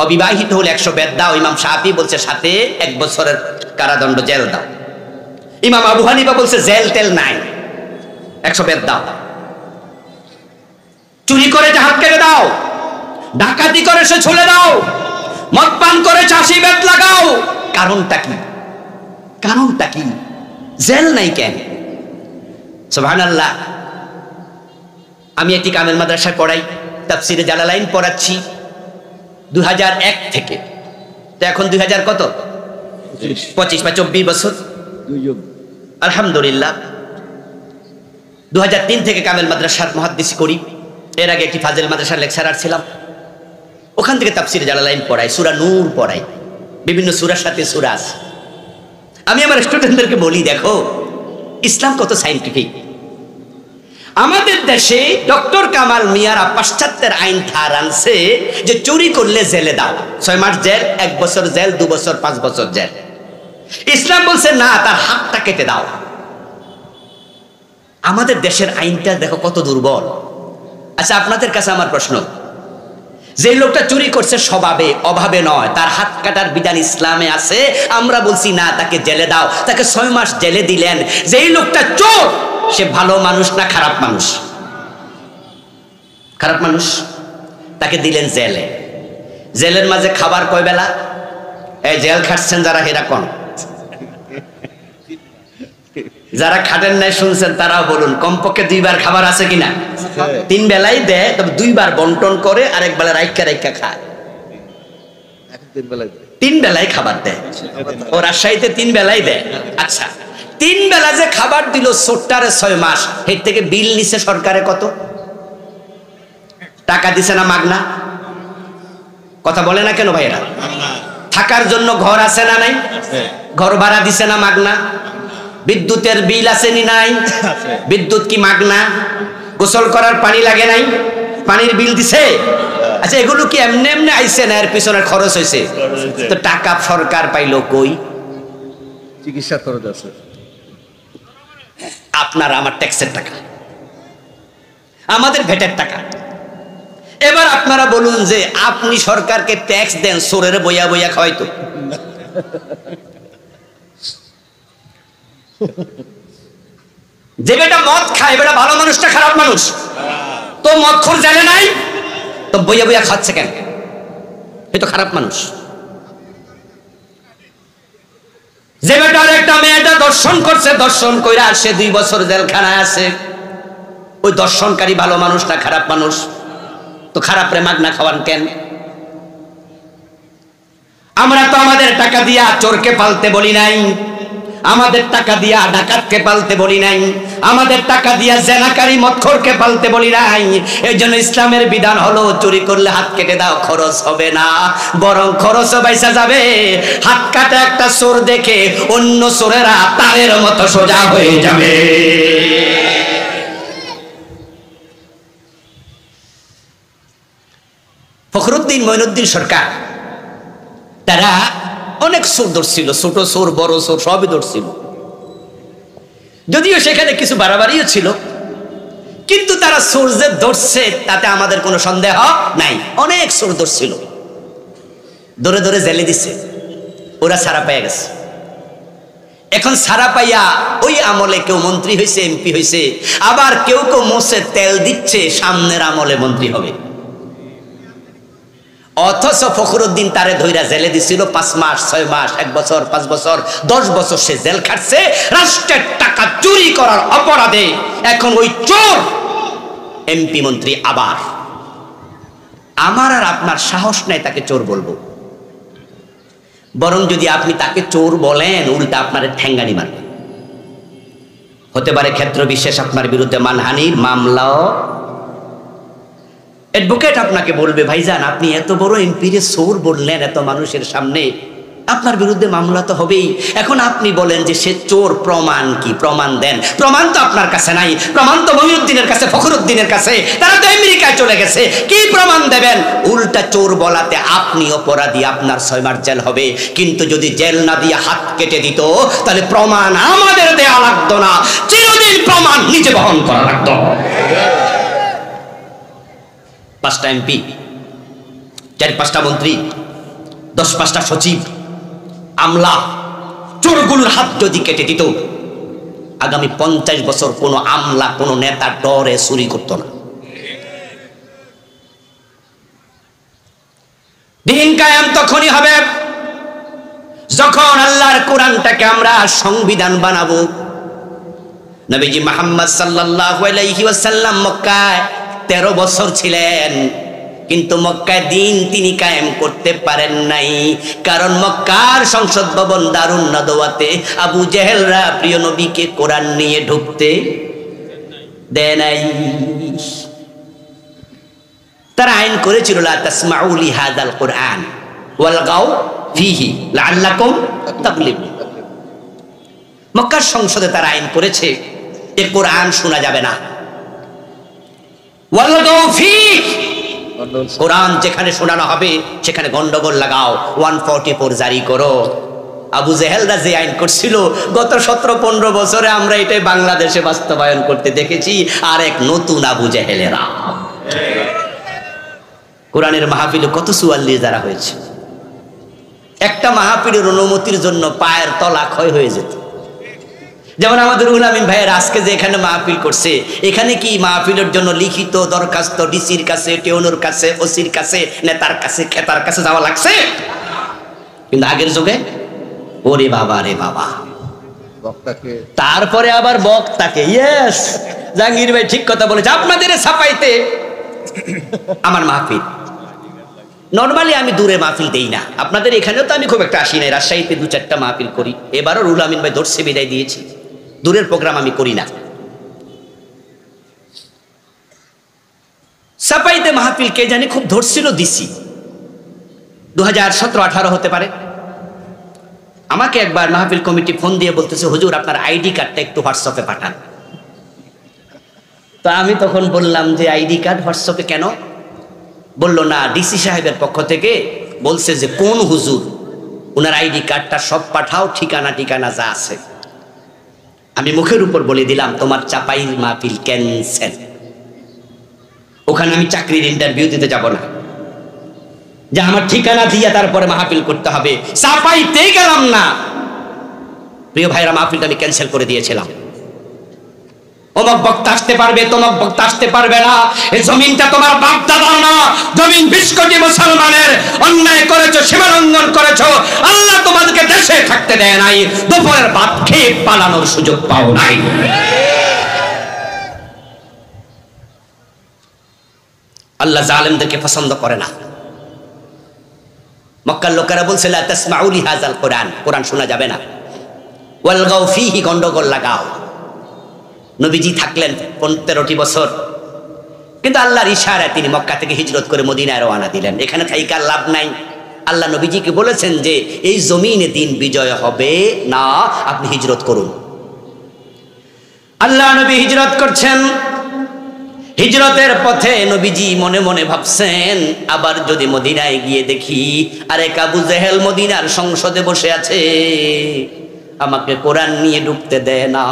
অবিবাহিত হলে 100 বেত দাও। ইমাম শাফি বলছে সাথে 1 বছরের কারাদণ্ড, জেল দাও। ইমাম আবু হানিফা বলছে জেল তেল নাই, 100 বেত দাও। চুরি করেছে হাত কেটে দাও, ডাকাতি করেছে ছুলে দাও, মদ পান করেছে 80 বেত লাগাও। কারণটা কি? কারণটা কি? জেল নাই কেন? সুবহানাল্লাহ। আমি একটি কামেল মাদ্রাসায় পড়াই, তাফসিরে জালালাইন পড়াচ্ছি 2001 থেকে। তো এখন 2000 কত? 25 বা 24 বছর। আলহামদুলিল্লাহ। 2003 থেকে কামেল মাদ্রাসার মুহাদ্দিস করি। এর আগে একটি ফাজিল মাদ্রাসার লেকচারার ছিলাম, ওখান থেকে তাফসিরে জালালাইন পড়াই, সূরা নূর পড়াই, বিভিন্ন সূরার সাথে সূরা আছে। আমি আমার স্টুডেন্টদেরকে বলি, দেখো ইসলাম কত সাইন্টিফিক। আমাদের দেশে ডক্টর কামাল মিয়ারা পাশ্চাত্যের আইন ধার আনছে যে চুরি করলে জেলে দাও, 6 মাস জেল, 1 বছর জেল, 2 বছর, 5 বছর জেল। ইসলাম বলছে না, তার হাতটা কেটে দাও। আমাদের দেশের আইনটা দেখো কত দুর্বল। আচ্ছা, আপনাদের কাছে আমার প্রশ্ন, যে লোকটা চুরি করছে স্বভাবে, অভাবে নয়, তার হাত কাটার বিধান ইসলামে আছে। আমরা বলছি না, তাকে জেলে দাও। তাকে 6 মাস জেলে দিলেন। যেই লোকটা চোর, সে ভালো মানুষ না খারাপ মানুষ? খারাপ মানুষ। তাকে দিলেন জেলে। জেলের মাঝে খাবার কয় বেলা? এই জেল খাটছেন যারা, এরা কোন? যারা খাটেন নাই শুনছেন তারাও বলুন, কমপক্ষে 2 বার খাবার আছে কিনা? 3 বেলাই দেয়, তবে 2 বার বন্টন করে, আর 1 বেলা রাইখা রাইখা খায়। 3 বেলায় খাবার দেয়। ও রাজশাহীতে 3 বেলাই দেয়। আচ্ছা, 3 বেলা যে খাবার দিল ছোট্টারে 6 মাস, এর থেকে বিল নিছে সরকারে কত টাকা? দিছে না মাগনা? কথা বলে না কেন ভাইরা? থাকার জন্য ঘর আছে না নাই? ঘর ভাড়া দিছে না মাগনা? বিদ্যুতের বিল আছে নি নাই? বিদ্যুৎ কি মাগনা? গোসল করার পানি লাগে নাই? পানির বিল দিছে? আচ্ছা, এগুলো কি এমনি এমনি আইছে না এর পিছনে খরচ হয়েছে? তো টাকা সরকার পাইলো কই? চিকিৎসা খরচ আছে। আপনার আমার ট্যাক্সের টাকা, আমাদের ভ্যাটের টাকা। এবার আপনারা বলুন যে আপনি সরকারকে ট্যাক্স দেন, সোরের বইয়া বইয়া খাওয়াইতো। যে বেটা মদ খায়, বেটা ভালো মানুষটা খারাপ মানুষ? তো মদখোর জেলে নাই, তো বইয়া বইয়া খাচ্ছে কেন? এ তো খারাপ মানুষ। যে বেটার একটা মেয়েটা দর্শন করছে, দর্শন কইরা সে 2 বছর জেলখানায় আছে, ওই দর্শনকারী ভালো মানুষ না খারাপ মানুষ? তো খারাপ রে মাগনা খাওয়ান কেন? আমরা তো আমাদের টাকা দিয়া চোরকে পালতে বলি নাই, আমাদের টাকা দিয়া ডাকাতকে পালতে বলি নাই, আমাদের টাকা দিয়া জেনাকারী মদখোরকে পালতে বলি নাই। এই জন্য ইসলামের বিধান হলো চুরি করলে হাত কেটে দাও, খরচ হবে না, বরং খরচও বাইসা যাবে। হাত কাটা একটা চোর দেখে অন্য চোরেরা তারের মতো সোজা হয়ে যাবে। ফখরুদ্দিন মঈনুদ্দিন সরকার তারা অনেক চোর ধরছিল, ছোট চোর বড় চোর সবই ধরছিল। যদিও সেখানে কিছু বাড়াবাড়িও ছিল, কিন্তু তারা চোর যে ধরছে তাতে আমাদের কোনো সন্দেহ নাই। অনেক চোর ধরছিল, ধরে ধরে জেলে দিচ্ছে, ওরা ছাড়া পেয়ে গেছে। এখন ছাড়া পাইয়া ওই আমলে কেউ মন্ত্রী হয়েছে, এমপি হয়েছে, আবার কেউ কেউ মোষে তেল দিচ্ছে সামনের আমলে মন্ত্রী হবে। অথচ ফখরুদ্দিন তারে ধইরা জেলে দিছিল 5 মাস 6 মাস 1 বছর 5 বছর 10 বছর সে জেল খাটছে রাষ্ট্রের টাকা চুরি করার অপরাধে। এখন ওই চোর এমপি মন্ত্রী। আবার আমার আর আপনার সাহস নাই তাকে চোর বলবো, বরং যদি আপনি তাকে চোর বলেন উল্টা আপনার ঠ্যাঙ্গানি মারবে। হতে পারে ক্ষেত্র বিশেষ আপনার বিরুদ্ধে মানহানির মামলাও। অ্যাডভোকেট আপনাকে বলবে, ভাইজান আপনি এত বড় এমপিরে চোর বললেন এত মানুষের সামনে, আপনার বিরুদ্ধে মামলা তো হবেই। এখন আপনি বলেন যে সে চোর, প্রমাণ কি? প্রমাণ দেন। প্রমাণ তো আপনার কাছে নাই, প্রমাণ তো মঈনুদ্দিনের কাছে, ফখরুদ্দিনের কাছে, তারা তো আমেরিকায় চলে গেছে। কি প্রমাণ দেবেন? উল্টা চোর বলাতে আপনি অপরাধী, আপনার 6 মাস জেল হবে। কিন্তু যদি জেল না দিয়ে হাত কেটে দিত তাহলে প্রমাণ আমাদের দেয়া লাগতো না, চিরদিন প্রমাণ নিজে বহন করা লাগতো। 5টা এমপি, 4-5টা মন্ত্রী, 10-5টা সচিব, আমলা, চোরগুলোর হাত যদি কেটে দিত আগামী 50 বছর কোনো আমলা কোনো নেতা ডরে চুরি করতো না। দিন কায়েম তখনই হবে যখন আল্লাহর কোরআনটাকে আমরা সংবিধান বানাবো। নবীজি মুহাম্মদ সাল্লাল্লাহু আলাইহি ওয়াসাল্লাম মক্কায় 13 বছর ছিলেন, কিন্তু মক্কায় দিন তিনি কায়েম করতে পারেন নাই। কারণ মক্কার সংসদ ভবন দারুন নাদওয়াতে আবু জেহেলরা প্রিয় নবীকে কোরআন নিয়ে ঢুকতে দেয় নাই। তারা আইন করেছিল লা তাসমাউ লিহাযাল কুরআন ওয়ালগাউ ফীহি লাআল্লাকুম তাগলিবুন। মক্কার সংসদে তারা আইন করেছে এ কোরআন শোনা যাবে না। ওয়ালগাউ ফীহি, কোরআন যেখানে শোনানো হবে সেখানে গন্ডগোল লাগাও, 144 জারি করো। আবু জেহেলরা যে আইন করছিল গত 17-15 বছরে আমরা এটাই বাংলাদেশে বাস্তবায়ন করতে দেখেছি। আর এক নতুন আবু জেহেলেরা। কোরআনের মাহফিলে কত চুয়াল্লিশ দ্বারা হয়েছে। একটা মাহফিলের অনুমতির জন্য পায়ের তলা ক্ষয় হয়ে যেত। যেমন আমাদের রুহুল আমিন ভাইয়ের আজকে যে এখানে মাহফিল করছে, এখানে কি মাহফিলের জন্য লিখিত দরখাস্ত ডিসির কাছে, টেউনোর কাছে, ওসির কাছে, নেতার কাছে, খেতার কাছে যাওয়া লাগছে? কিন্তু আগের যুগে ওরে বাবা রে বাবা, বক্তাকে তারপরে আবার বক্তাকে। ইয়েস, জাহাঙ্গীর ভাই ঠিক কথা বলেছে। আপনাদের ছাপাইতে আমার মাহফিল নরমালি আমি দূরে মাহফিল দেই না, আপনাদের এখানেও তো আমি খুব একটা আসি নাই। রাজশাহীতে 2-4টা মাহফিল করি, এবারও রুহুল আমিন ভাই ধরছে বিদায় দিয়েছি। দূরের প্রোগ্রাম আমি করি না। ছাপাইতে মাহফিল কে জানি খুব ধরছিল, দিছি 2017-18 হতে পারে। আমাকে একবার মাহফিল কমিটি ফোন দিয়ে বলতেছে, হুজুর আপনার আইডি কার্ডটা একটু হোয়াটসঅ্যাপে পাঠান। তো আমি তখন বললাম যে আইডি কার্ড হোয়াটসঅ্যাপে কেন? বলল না, ডিসি সাহেবের পক্ষ থেকে বলছে যে কোন হুজুর ওনার আইডি কার্ডটা সব পাঠাও, ঠিকানা ঠিকানা যা আছে। আমি মুখের উপর বলে দিলাম তোমার চাপাইর মাহফিল ক্যান্সেল। ওখানে আমি চাকরির ইন্টারভিউ দিতে যাব না যে আমার ঠিকানা দিয়ে তারপরে মাহফিল করতে হবে। চাপাইতেই গেলাম না। প্রিয় ভাইরা, মাহফিলটা আমি ক্যান্সেল করে দিয়েছিলাম। অমুক বক্তা আসতে পারবে, তমুক বক্তা আসতে পারবে না। এই জমিনটা তোমার বাপ দাদার না, জমিন 20 কোটি মুসলমানের। অন্যায় করেছো, সীমা লঙ্ঘন করেছো, আল্লাহ তোমাদেরকে দেশে থাকতে দেয় নাই, দুপুরের ভাত খেয়ে পালানোর সুযোগ পাও নাই। আল্লাহ জালেমদেরকে পছন্দ করে না। মক্কার লোকেরা বলছে লা তাসমাউ লিহাযাল কুরআন, কোরআন শোনা যাবে না। ওয়ালগাউ ফীহি, গন্ডগোল লাগাও। নবীজি থাকলেন 13টি বছর, কিন্তু আল্লাহর ইশারায় তিনি মক্কা থেকে হিজরত করে মদিনায় রওনা দিলেন। এখানে থাইকার লাভ নাই। আল্লাহ নবীজিকে বলেছেন যে এই জমিনে দিন বিজয় হবে না, আপনি হিজরত করুন। আল্লাহ নবী হিজরত করছেন। হিজরতের পথে নবীজি মনে মনে ভাবছেন, আবার যদি মদিনায় গিয়ে দেখি আরেক আবু জেহেল মদিনার সংসদে বসে আছে, আমাকে কোরআন নিয়ে ঢুকতে দেয় না।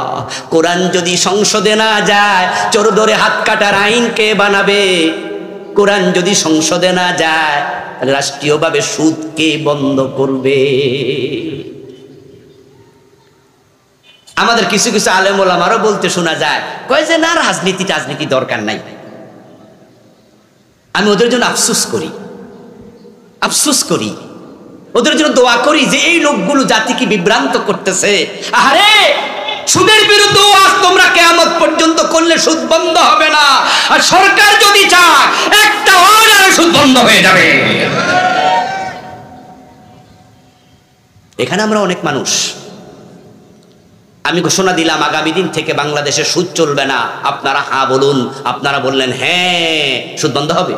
কোরআন যদি সংসদে না যায়, চোর ধরে হাত কাটার আইন কে বানাবে? কোরআন যদি সংসদে না যায়, রাষ্ট্রীয়ভাবে সুদ কে বন্ধ করবে? আমাদের কিছু কিছু আলেম ওলামারও বলতে শোনা যায়, কয় যে না, রাজনীতি দরকার নাই। আমি ওদের জন্য আফসোস করি, ওদের জন্য দোয়া করি যে এই লোকগুলো জাতিকে বিভ্রান্ত করতেছে। আরে সুদের বিরুদ্ধে ওয়াজ তোমরা কিয়ামত পর্যন্ত করলে সুদ বন্ধ হবে না, আর সরকার যদি চায় একটা অর্ডারে সুদ বন্ধ হয়ে যাবে। এখানে আমরা অনেক মানুষ, আমি ঘোষণা দিলাম আগামী দিন থেকে বাংলাদেশে সুদ চলবে না, আপনারা হ্যাঁ বলুন। আপনারা বললেন হ্যাঁ, সুদ বন্ধ হবে।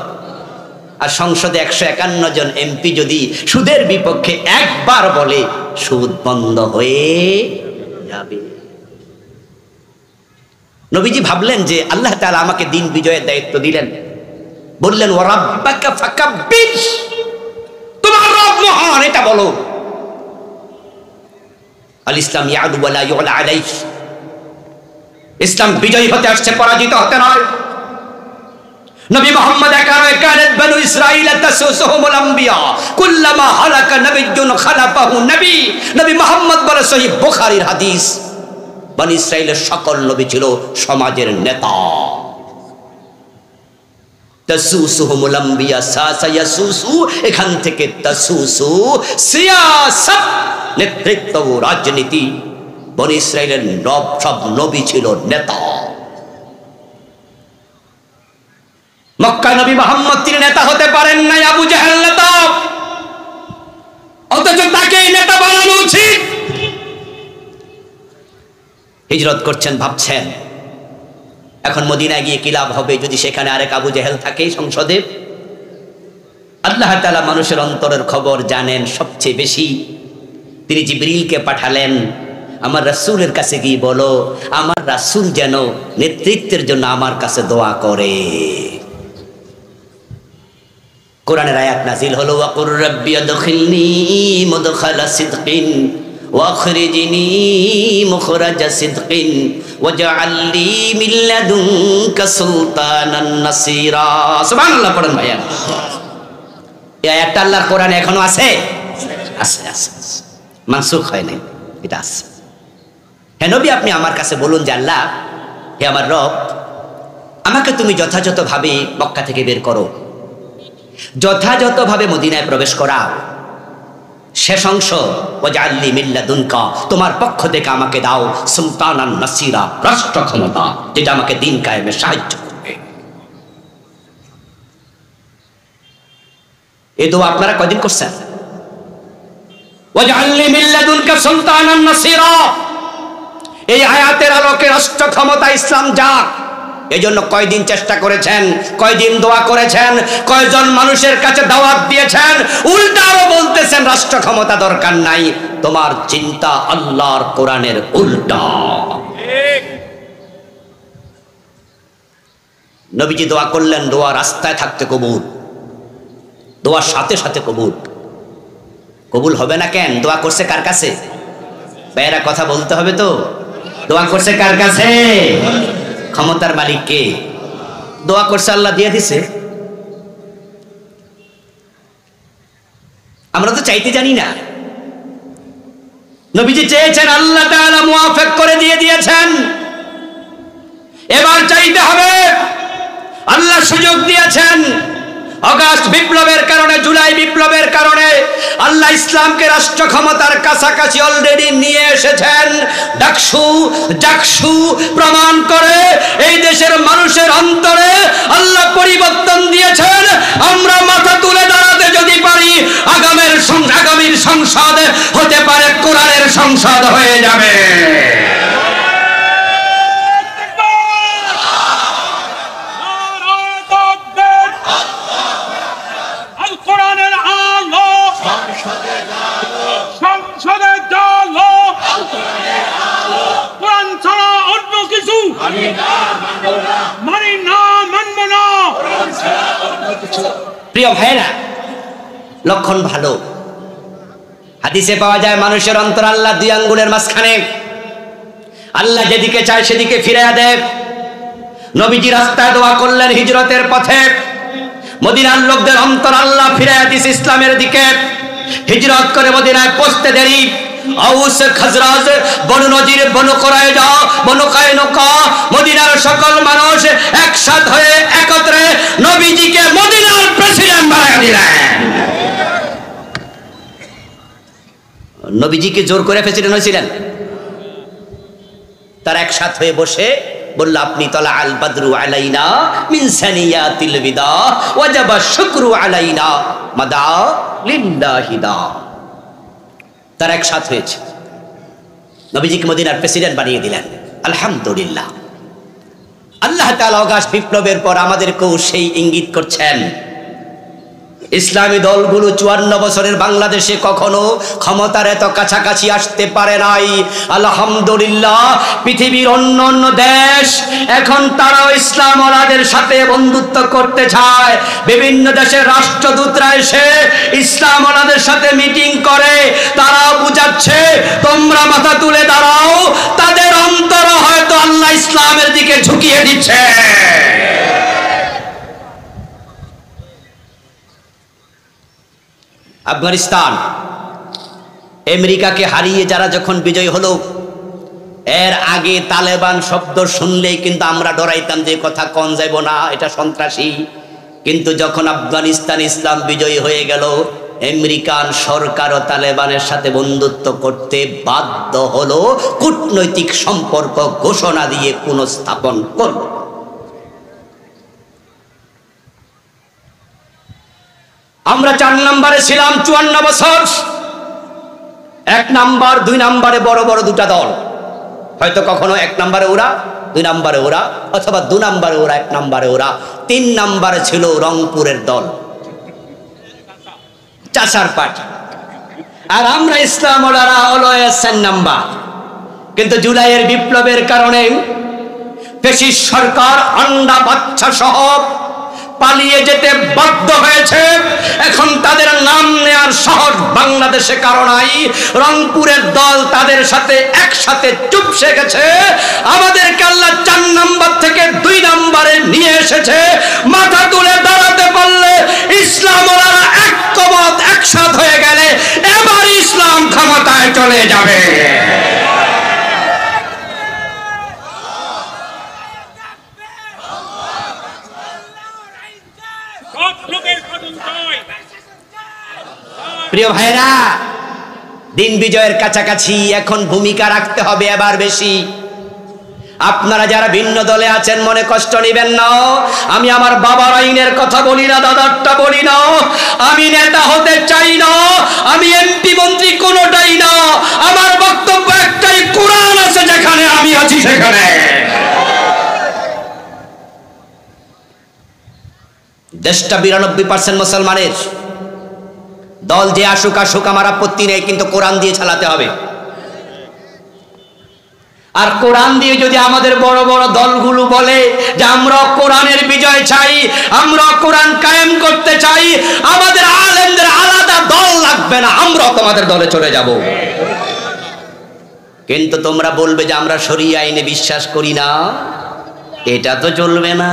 আর সংসদে 151 জন এমপি যদি সুদের বিপক্ষে একবার বলে, সুদ বন্ধ হয়ে যাবে। নবীজি ভাবলেন যে আল্লাহ তাআলা আমাকে দিন বিজয়ের দায়িত্ব দিলেন, বললেন ওয়া রাব্বাকা ফাকাব্বির, তোমার রব মহান এটা বলো। আল ইসলাম ইয়াদু ওয়া লা ইউলা আলাইহি, ইসলাম বিজয়ী হতে আসছে, পরাজিত হতে নয়। নবী মুহাম্মদ একারে কানাত বনু ইসরাঈল তাসুসুহুমুল আম্বিয়া কুল্লামা হালাকা নাবিয়্যুন খালাফাহু নবী। নবী মুহাম্মদ বলে, সহিহ বুখারীর হাদিস, বনি ইসরাঈলের সকল নবী ছিল সমাজের নেতা। তাসুসুহুমুল আম্বিয়া সাসায়াসুসু, এখান থেকে তাসুসু সিয়াসাত, নেতৃত্ব, রাজনীতি। বনি ইসরাঈলের সব নবী ছিল নেতা। মক্কা নবী মুহাম্মদ তিনি নেতা হতে পারেন নাই, আবু জাহেল নেতা, অথচ তাকে নেতা বানানো উচিত। হিজরত করছেন, ভাবছেন এখন মদিনায় গিয়ে কি লাভ হবে যদি সেখানে আরেক আবু জাহেল থাকে সংসদে? আল্লাহ তাআলা মানুষের অন্তরের খবর জানেন সবচেয়ে বেশি। তিনি জিবরিলকে পাঠালেন, আমার রাসূলের কাছে গিয়ে বলো আমার রাসূল যেন নেতৃত্বের জন্য আমার কাছে দোয়া করে। কোরআনের আয়াত নাজিল হলো, ওয়াকুর রাব্বি আদখিলনি মুদখালা সিদকিন ওয়াখরিজনি মুখরাজা সিদকিন ওয়াজআলনি মিন লাদুনকা সুলতানান নাসীরা। সুবহানাল্লাহ পড়েন ভাইয়া। এই আয়াতটা আল্লাহর কোরআনে এখনো আছে, মানসুখ হয় নাই, এটা আছে। হে নবী, আপনি আমার কাছে বলুন যে আল্লাহ, হে আমার রব, আমাকে তুমি যথাযথভাবে মক্কা থেকে বের করো, যথাযথভাবে মদিনায় প্রবেশ করাও। শেষ অংশ, ওয়াজআলনি মিন লাদুনকা, তোমার পক্ষ থেকে আমাকে দাও সুলতানান নাসীরা, রাষ্ট্র ক্ষমতা, যেটা আমাকে দিন কায়েমে সাহায্য করবে। এই দোয়া আপনারা কয়দিন করছেন? ওয়াজআলনি মিন লাদুনকা সুলতানান নাসীরা, এই আয়াতের আলোকে রাষ্ট্র ক্ষমতা ইসলাম যাক, এজন্য কয়দিন চেষ্টা করেছেন, কয়দিন দোয়া করেছেন, কয়জন মানুষের কাছে দাওয়াত দিয়েছেন, উল্টা আরো বলতেছেন রাষ্ট্র ক্ষমতা দরকার নাই, তোমার চিন্তা আল্লাহর কোরআনের উল্টা। নবীজি দোয়া করলেন, দোয়া রাস্তায় থাকতে কবুল, দোয়ার সাথে সাথে কবুল। কবুল হবে না কেন? দোয়া করছে কার কাছে? ভাইয়েরা কথা বলতে হবে তো। দোয়া করছে কার কাছে? ক্ষমতার মালিক কে? দোয়া করছে, আল্লাহ দিয়ে দিছে। আমরা তো চাইতে জানি না। নবীজি চেয়েছেন, আল্লাহ তাআলা মুওয়াফিক করে দিয়ে দিয়েছেন। এবার চাইতে হবে। আল্লাহ সুযোগ দিয়েছেন। আগস্ট বিপ্লবের কারণে, জুলাই বিপ্লবের কারণে আল্লাহ ইসলামকে রাষ্ট্র ক্ষমতার কাছাকাছি অলরেডি নিয়ে এসেছেন। ডাকসু প্রমাণ করে এই দেশের মানুষের অন্তরে আল্লাহ পরিবর্তন দিয়েছেন। আমরা মাথা তুলে দাঁড়াতে যদি পারি, আগামীর সংসদ হতে পারে কোরআনের সংসদ হয়ে যাবে। মানি না প্রিয় ভাইরা, লক্ষণ ভালো। হাদিসে পাওয়া যায় মানুষের অন্তর আল্লাহ দুই আঙ্গুলের মাঝখানে, আল্লাহ যেদিকে চায় সেদিকে ফিরাইয়া দেয়। নবীজি রাস্তায় দোয়া করলেন হিজরতের পথে, মদিনার লোকদের অন্তর আল্লাহ ফিরাইয়া দিয়েছে ইসলামের দিকে। হিজরত করে মদিনায় পৌঁছতে দেরি, আউস খাজরাজ, বনু নজির, বনু কুরাইজা, বনু কায়নুকা, মদিনার সকল মানুষ একসাথ হয়ে একত্রে নবীজিকে মদিনার প্রেসিডেন্ট বানায় দিলেন। নবীজিকে জোর করে প্রেসিডেন্ট হয়েছিলেন। তার একসাথ হয়ে বসে বলল, আপনি তলা আল বাদরু আলাইনা মিন সানিয়াতিল বিদা ওয়াজাবা শুকরু আলাইনা মাদা লিল্লাহি দা। তার একসাথ হয়েছে, নবীজিকে মদিনার প্রেসিডেন্ট বানিয়ে দিলেন। আলহামদুলিল্লাহ। আল্লাহ তাআলা অগাস্ট বিপ্লবের পর আমাদেরকেও সেই ইঙ্গিত করছেন। ইসলামী দলগুলো 54 বছরের বাংলাদেশে কখনো ক্ষমতার এত কাছাকাছি আসতে পারে নাই। আলহামদুলিল্লাহ, পৃথিবীর অন্য অন্য দেশ এখন তারাও ইসলাম ওয়ালাদের সাথে বন্ধুত্ব করতে চায়। বিভিন্ন দেশের রাষ্ট্রদূতরা এসে ইসলাম ওয়ালাদের সাথে মিটিং করে, তারাও বুঝাচ্ছে তোমরা মাথা তুলে দাঁড়াও। তাদের অন্তর হয়তো আল্লাহ ইসলামের দিকে ঝুঁকিয়ে দিচ্ছে। আফগানিস্তান আমেরিকাকে হারিয়ে যারা যখন বিজয় হলো, এর আগে তালেবান শব্দ শুনলেই কিন্তু আমরা ডরাইতাম যে কথা কন যাইব না, এটা সন্ত্রাসী। কিন্তু যখন আফগানিস্তান ইসলাম বিজয়ী হয়ে গেল, আমেরিকান সরকারও তালেবানের সাথে বন্ধুত্ব করতে বাধ্য হলো, কূটনৈতিক সম্পর্ক ঘোষণা দিয়ে পুনঃস্থাপন করল। আমরা 4 নম্বরে ছিলাম 54 বছর। 1 নাম্বার 2 নাম্বারে বড় বড় দুটা দল, হয়তো কখনো 1 নম্বরে ওরা, 2 নম্বরে ওরা, অথবা 2 নম্বরে ওরা, 1 নম্বরে ওরা। 3 নম্বরে ছিল রংপুরের দল, চাচার পার্টি। আর আমরা ইসলাম ওলারা হলো 4 নাম্বার। কিন্তু জুলাইয়ের বিপ্লবের কারণে ফ্যাসিস্ট সরকার আন্ডা বাচ্চা সহ পালিয়ে যেতে বাধ্য হয়েছে। এখন তাদের নাম নেয়ার সাহস বাংলাদেশে কারো নাই। রংপুরের দল তাদের সাথে একসাথে চুপসে গেছে। আমাদেরকে আল্লাহ 4 নাম্বার থেকে 2 নম্বরে নিয়ে এসেছে। মাথা তুলে দাঁড়াতে পারলে ইসলাম ওলারা ঐক্যবদ্ধ একসাথ হয়ে গেলে এবার ইসলাম ক্ষমতায় চলে যাবে। প্রিয় ভাইরা, দিন বিজয়ের কাছাকাছি, এখন ভূমিকা রাখতে হবে এবার বেশি। আপনারা যারা ভিন্ন দলে আছেন মনে কষ্ট নেবেন না। আমি আমার বাবার আইনের কথা বলি না, দাদারটা বলি না। আমি নেতা হতে চাই না, আমি এমপি মন্ত্রী কোনোটাই না। আমার বক্তব্য একটাই, কোরআন আছে যেখানে আমি আছি সেখানে। দেশটা 92% মুসলমানের। দল যে আসুক আসুক আমার আপত্তি নেই, কিন্তু কোরআন দিয়ে চালাতে হবে। আর কোরআন দিয়ে যদি আমাদের বড় বড় দলগুলো বলে যে আমরা কোরআনের বিজয় চাই, আমরা কোরআন কায়েম করতে চাই, আমাদের আলেমদের আলাদা দল লাগবে না, আমরা তোমাদের দলে চলে যাব। কিন্তু তোমরা বলবে যে আমরা শরিয়া আইনে বিশ্বাস করি না, এটা তো চলবে না,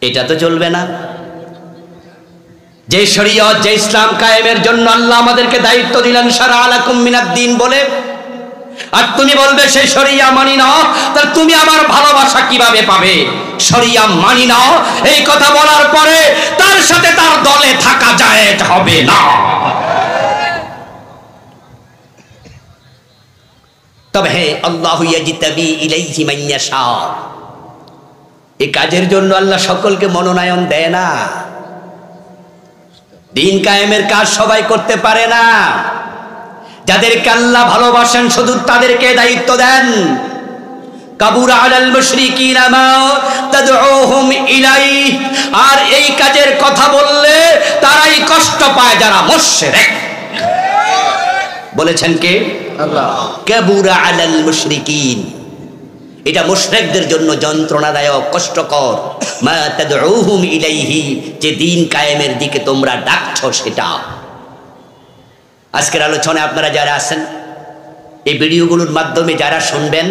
এটা তো চলবে না। যে শরীয়ত, যে ইসলাম কায়েমের জন্য আল্লাহ আমাদেরকে দায়িত্ব দিলেন শারা আলাকুম মিনাদ-দ্বীন বলে, আর তুমি বলবে সেই শরিয়া মানি না, তাহলে তুমি আমার ভালোবাসা কিভাবে পাবে? শরিয়া মানি না এই কথা বলার পরে তার সাথে তার দলে থাকা জায়েজ হবে না। তবে হে আল্লাহু ইয়াজতাবি ইলাইহি মান ইয়াশা, এই কাজের জন্য আল্লাহ সকলকে মনোনয়ন দেয় না। দিন কায়েমের কাজ সবাই করতে পারে না। যাদেরকে আল্লাহ ভালোবাসেন শুধু তাদেরকে দায়িত্ব দেন। কাবুরা আলাল মুশরিকিনা মা তাদউহুম ইলাইহি, আর এই কাজের কথা বললে তারাই কষ্ট পায় যারা মুশরিক। বলেছেন কে? আল্লাহ। কাবুরা আলাল মুশরিকিন, এটা মুশরিকদের জন্য যন্ত্রণাদায়ক, কষ্টকর। মা তাদউহুম ইলাইহি, যে দিন কায়েমের দিকে তোমরা ডাকছো সেটা। আজকের আলোচনায় আপনারা যারা আছেন, এই ভিডিওগুলোর মাধ্যমে যারা শুনবেন,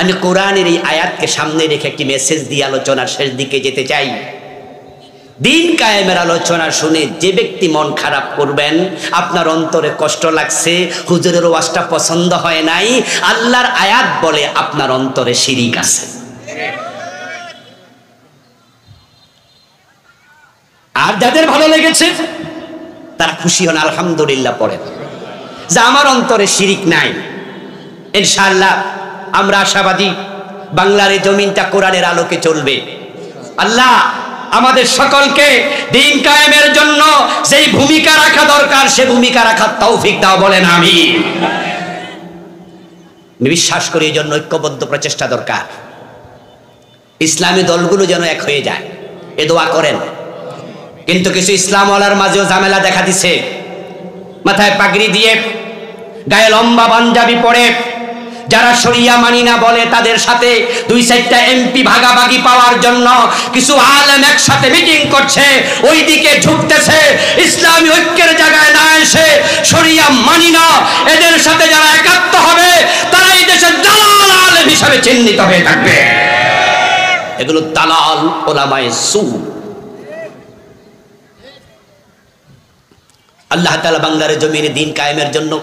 আমি কোরআনের এই আয়াতকে সামনে রেখে একটি মেসেজ দিয়ে আলোচনার শেষ দিকে যেতে চাই। দিন কায়েমের আলোচনা শুনে যে ব্যক্তি মন খারাপ করবেন, আপনার অন্তরে কষ্ট লাগছে, হুজুরের ওয়াজটা পছন্দ হয় নাই, আল্লাহর আয়াত বলে আপনার অন্তরে শিরিক আছে। আর যাদের ভালো লেগেছে তারা খুশি হন, আলহামদুলিল্লাহ পড়েন যে আমার অন্তরে শিরিক নাই। ইনশাআল্লাহ আমরা আশাবাদী বাংলার এই জমিনটা কোরআনের আলোকে চলবে। আল্লাহ আমাদের সকলকে দিন কায়েমের জন্য যেই ভূমিকা রাখা দরকার সে ভূমিকা রাখার তৌফিক দাও, বলেন আমিন। আমি বিশ্বাস করি এই জন্য ঐক্যবদ্ধ প্রচেষ্টা দরকার। ইসলামী দলগুলো যেন এক হয়ে যায়, এ দোয়া করেন। কিন্তু কিছু ইসলামওয়ালার মাঝেও ঝামেলা দেখা দিছে। মাথায় পাগড়ি দিয়ে, গায়ে লম্বা পাঞ্জাবি পরে যারা শরিয়া মানি না বলে, তাদের সাথে 2-4টা এমপি ভাগাভাগি পাওয়ার জন্য কিছু আলেম একসাথে মিটিং করছে, ওই দিকে ঝুঁকতেছে। ইসলামী ঐক্যের জায়গায় না এসে শরিয়া মানি না এদের সাথে যারা একাত্ম হবে, তারা এই দেশের দালাল আলেম হিসাবে চিহ্নিত হয়ে থাকবে। এগুলো দালাল ওলামায়ে সু। আল্লাহ তাআলা বাংলার জমিনে দিন কায়েমের জন্য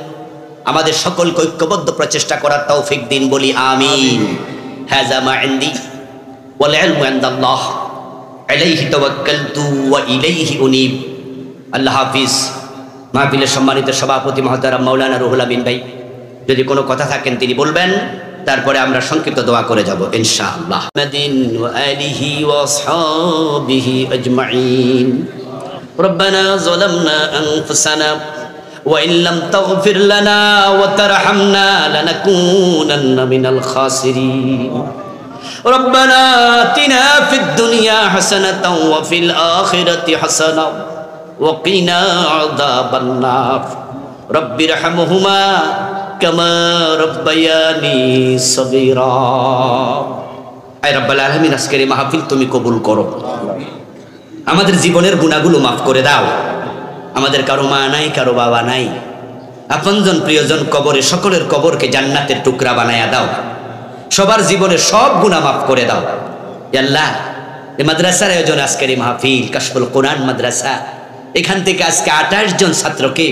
আমাদের সকলকে ঐক্যবদ্ধ প্রচেষ্টা করার তৌফিক দিন, বলি আমিন। হাযা মা ইনদি ওয়াল ইলমু ইনদাল্লাহ আলাইহি তাওয়াক্কালতু ওয়া ইলাইহি উনীব। আল্লাহ হাফিজ। মাহফিলের সম্মানিত সভাপতি মহতারাম মাওলানা রুহুল আমিন ভাই, যদি কোনো কথা থাকেন তিনি বলবেন, তারপরে আমরা সংক্ষিপ্ত দোয়া করে যাব ইনশাআল্লাহ। মুহাম্মাদিন ওয়া আলিহি ওয়া আসহাবিহি আজমাইন। ربنا ظلمنا أنفسنا وإن لم تغفر لنا وترحمنا لنكونن من الخاسرين ربنا آتنا في الدنيا حسنة وفي الآخرة حسنة وقنا عذاب النار رب ارحمهما كما ربياني صغيرا أي رب العالمين আজকের এই মাহফিল তুমি কবুল করো। আমাদের জীবনের গুনাহগুলো মাফ করে দাও। আমাদের কারো মা নাই, কারো বাবা নাই, আপনজন প্রিয়জন কবরে, সকলের কবরকে জান্নাতের টুকরা বানায়া দাও। সবার জীবনের সব গুনাহ মাফ করে দাও। ইয়া আল্লাহ, এই মাদ্রাসার আয়োজন আজকের এই মাহফিল কাশফুল কোরআন মাদ্রাসা, এখান থেকে আজকে 28 জন ছাত্রকে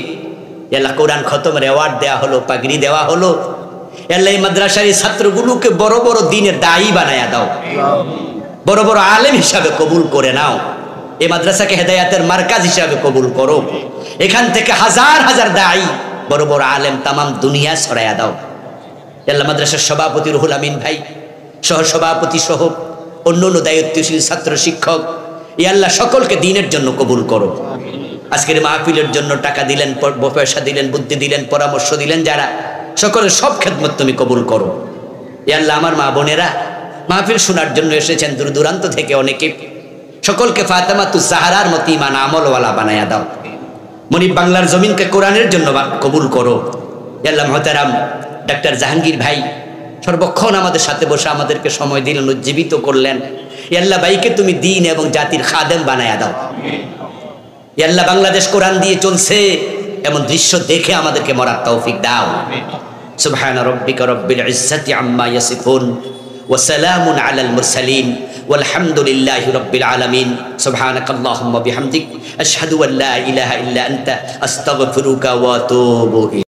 ইয়া আল্লাহ কোরআন খতমের অ্যাওয়ার্ড দেওয়া হলো, পাগড়ি দেওয়া হলো। ইয়া আল্লাহ, এই মাদ্রাসার এই ছাত্রগুলোকে বড় বড় দ্বীনের দায়ী বানায়া দাও, বড় বড় আলেম হিসাবে কবুল করে নাও। এই মাদ্রাসাকে হেদায়াতের মার্কাজ হিসাবে কবুল করো। এখান থেকে হাজার হাজার দায়ী, বড় বড় আলেম তামাম দুনিয়া ছড়াইয়া দাও। আল্লাহ মাদ্রাসার সভাপতি রুহুল আমিন ভাই, সহ সভাপতি সহ অন্যান্য দায়িত্বশীল ছাত্র শিক্ষক, ইয়া আল্লাহ সকলকে দ্বীনের জন্য কবুল করো। আজকের মাহফিলের জন্য টাকা দিলেন, পয়সা দিলেন, বুদ্ধি দিলেন, পরামর্শ দিলেন যারা, সকলের সব খেদমত তুমি কবুল করো। ইয়া আল্লাহ, আমার মা বোনেরা মাহফিল শোনার জন্য এসেছেন দূর দূরান্ত থেকে অনেকে, সকলকে ফাতেমাতুজ জাহরার মতো ঈমান আমলওয়ালা বানায়া দাও। মনিব বাংলার জমিনকে কোরআনের জন্য কবুল করো। ইয়া আল্লাহ, মুহতারাম ডাক্তার জাহাঙ্গীর ভাই সর্বক্ষণ আমাদের সাথে বসে আমাদেরকে সময় দিলেন, উজ্জীবিত করলেন। ইয়া আল্লাহ, ভাইকে তুমি দ্বীন এবং জাতির খাদেম বানায়া দাও। ইয়া আল্লাহ, বাংলাদেশ কোরআন দিয়ে চলছে এমন দৃশ্য দেখে আমাদেরকে মরার তৌফিক দাও। সুবহান রাব্বিকা রাব্বিল ইজ্জাতি আম্মা ইয়াসিফুন ওয়া সালামুন আলাল মুরসালিন ওয়ালহামদুলিল্লাহি রাব্বিল আলামিন। সুবহানাকাল্লাহুম্মা বিহামদিক আশহাদু আল্লা ইলাহা ইল্লা আনতা আস্তাগফিরুকা ওয়া আতুবু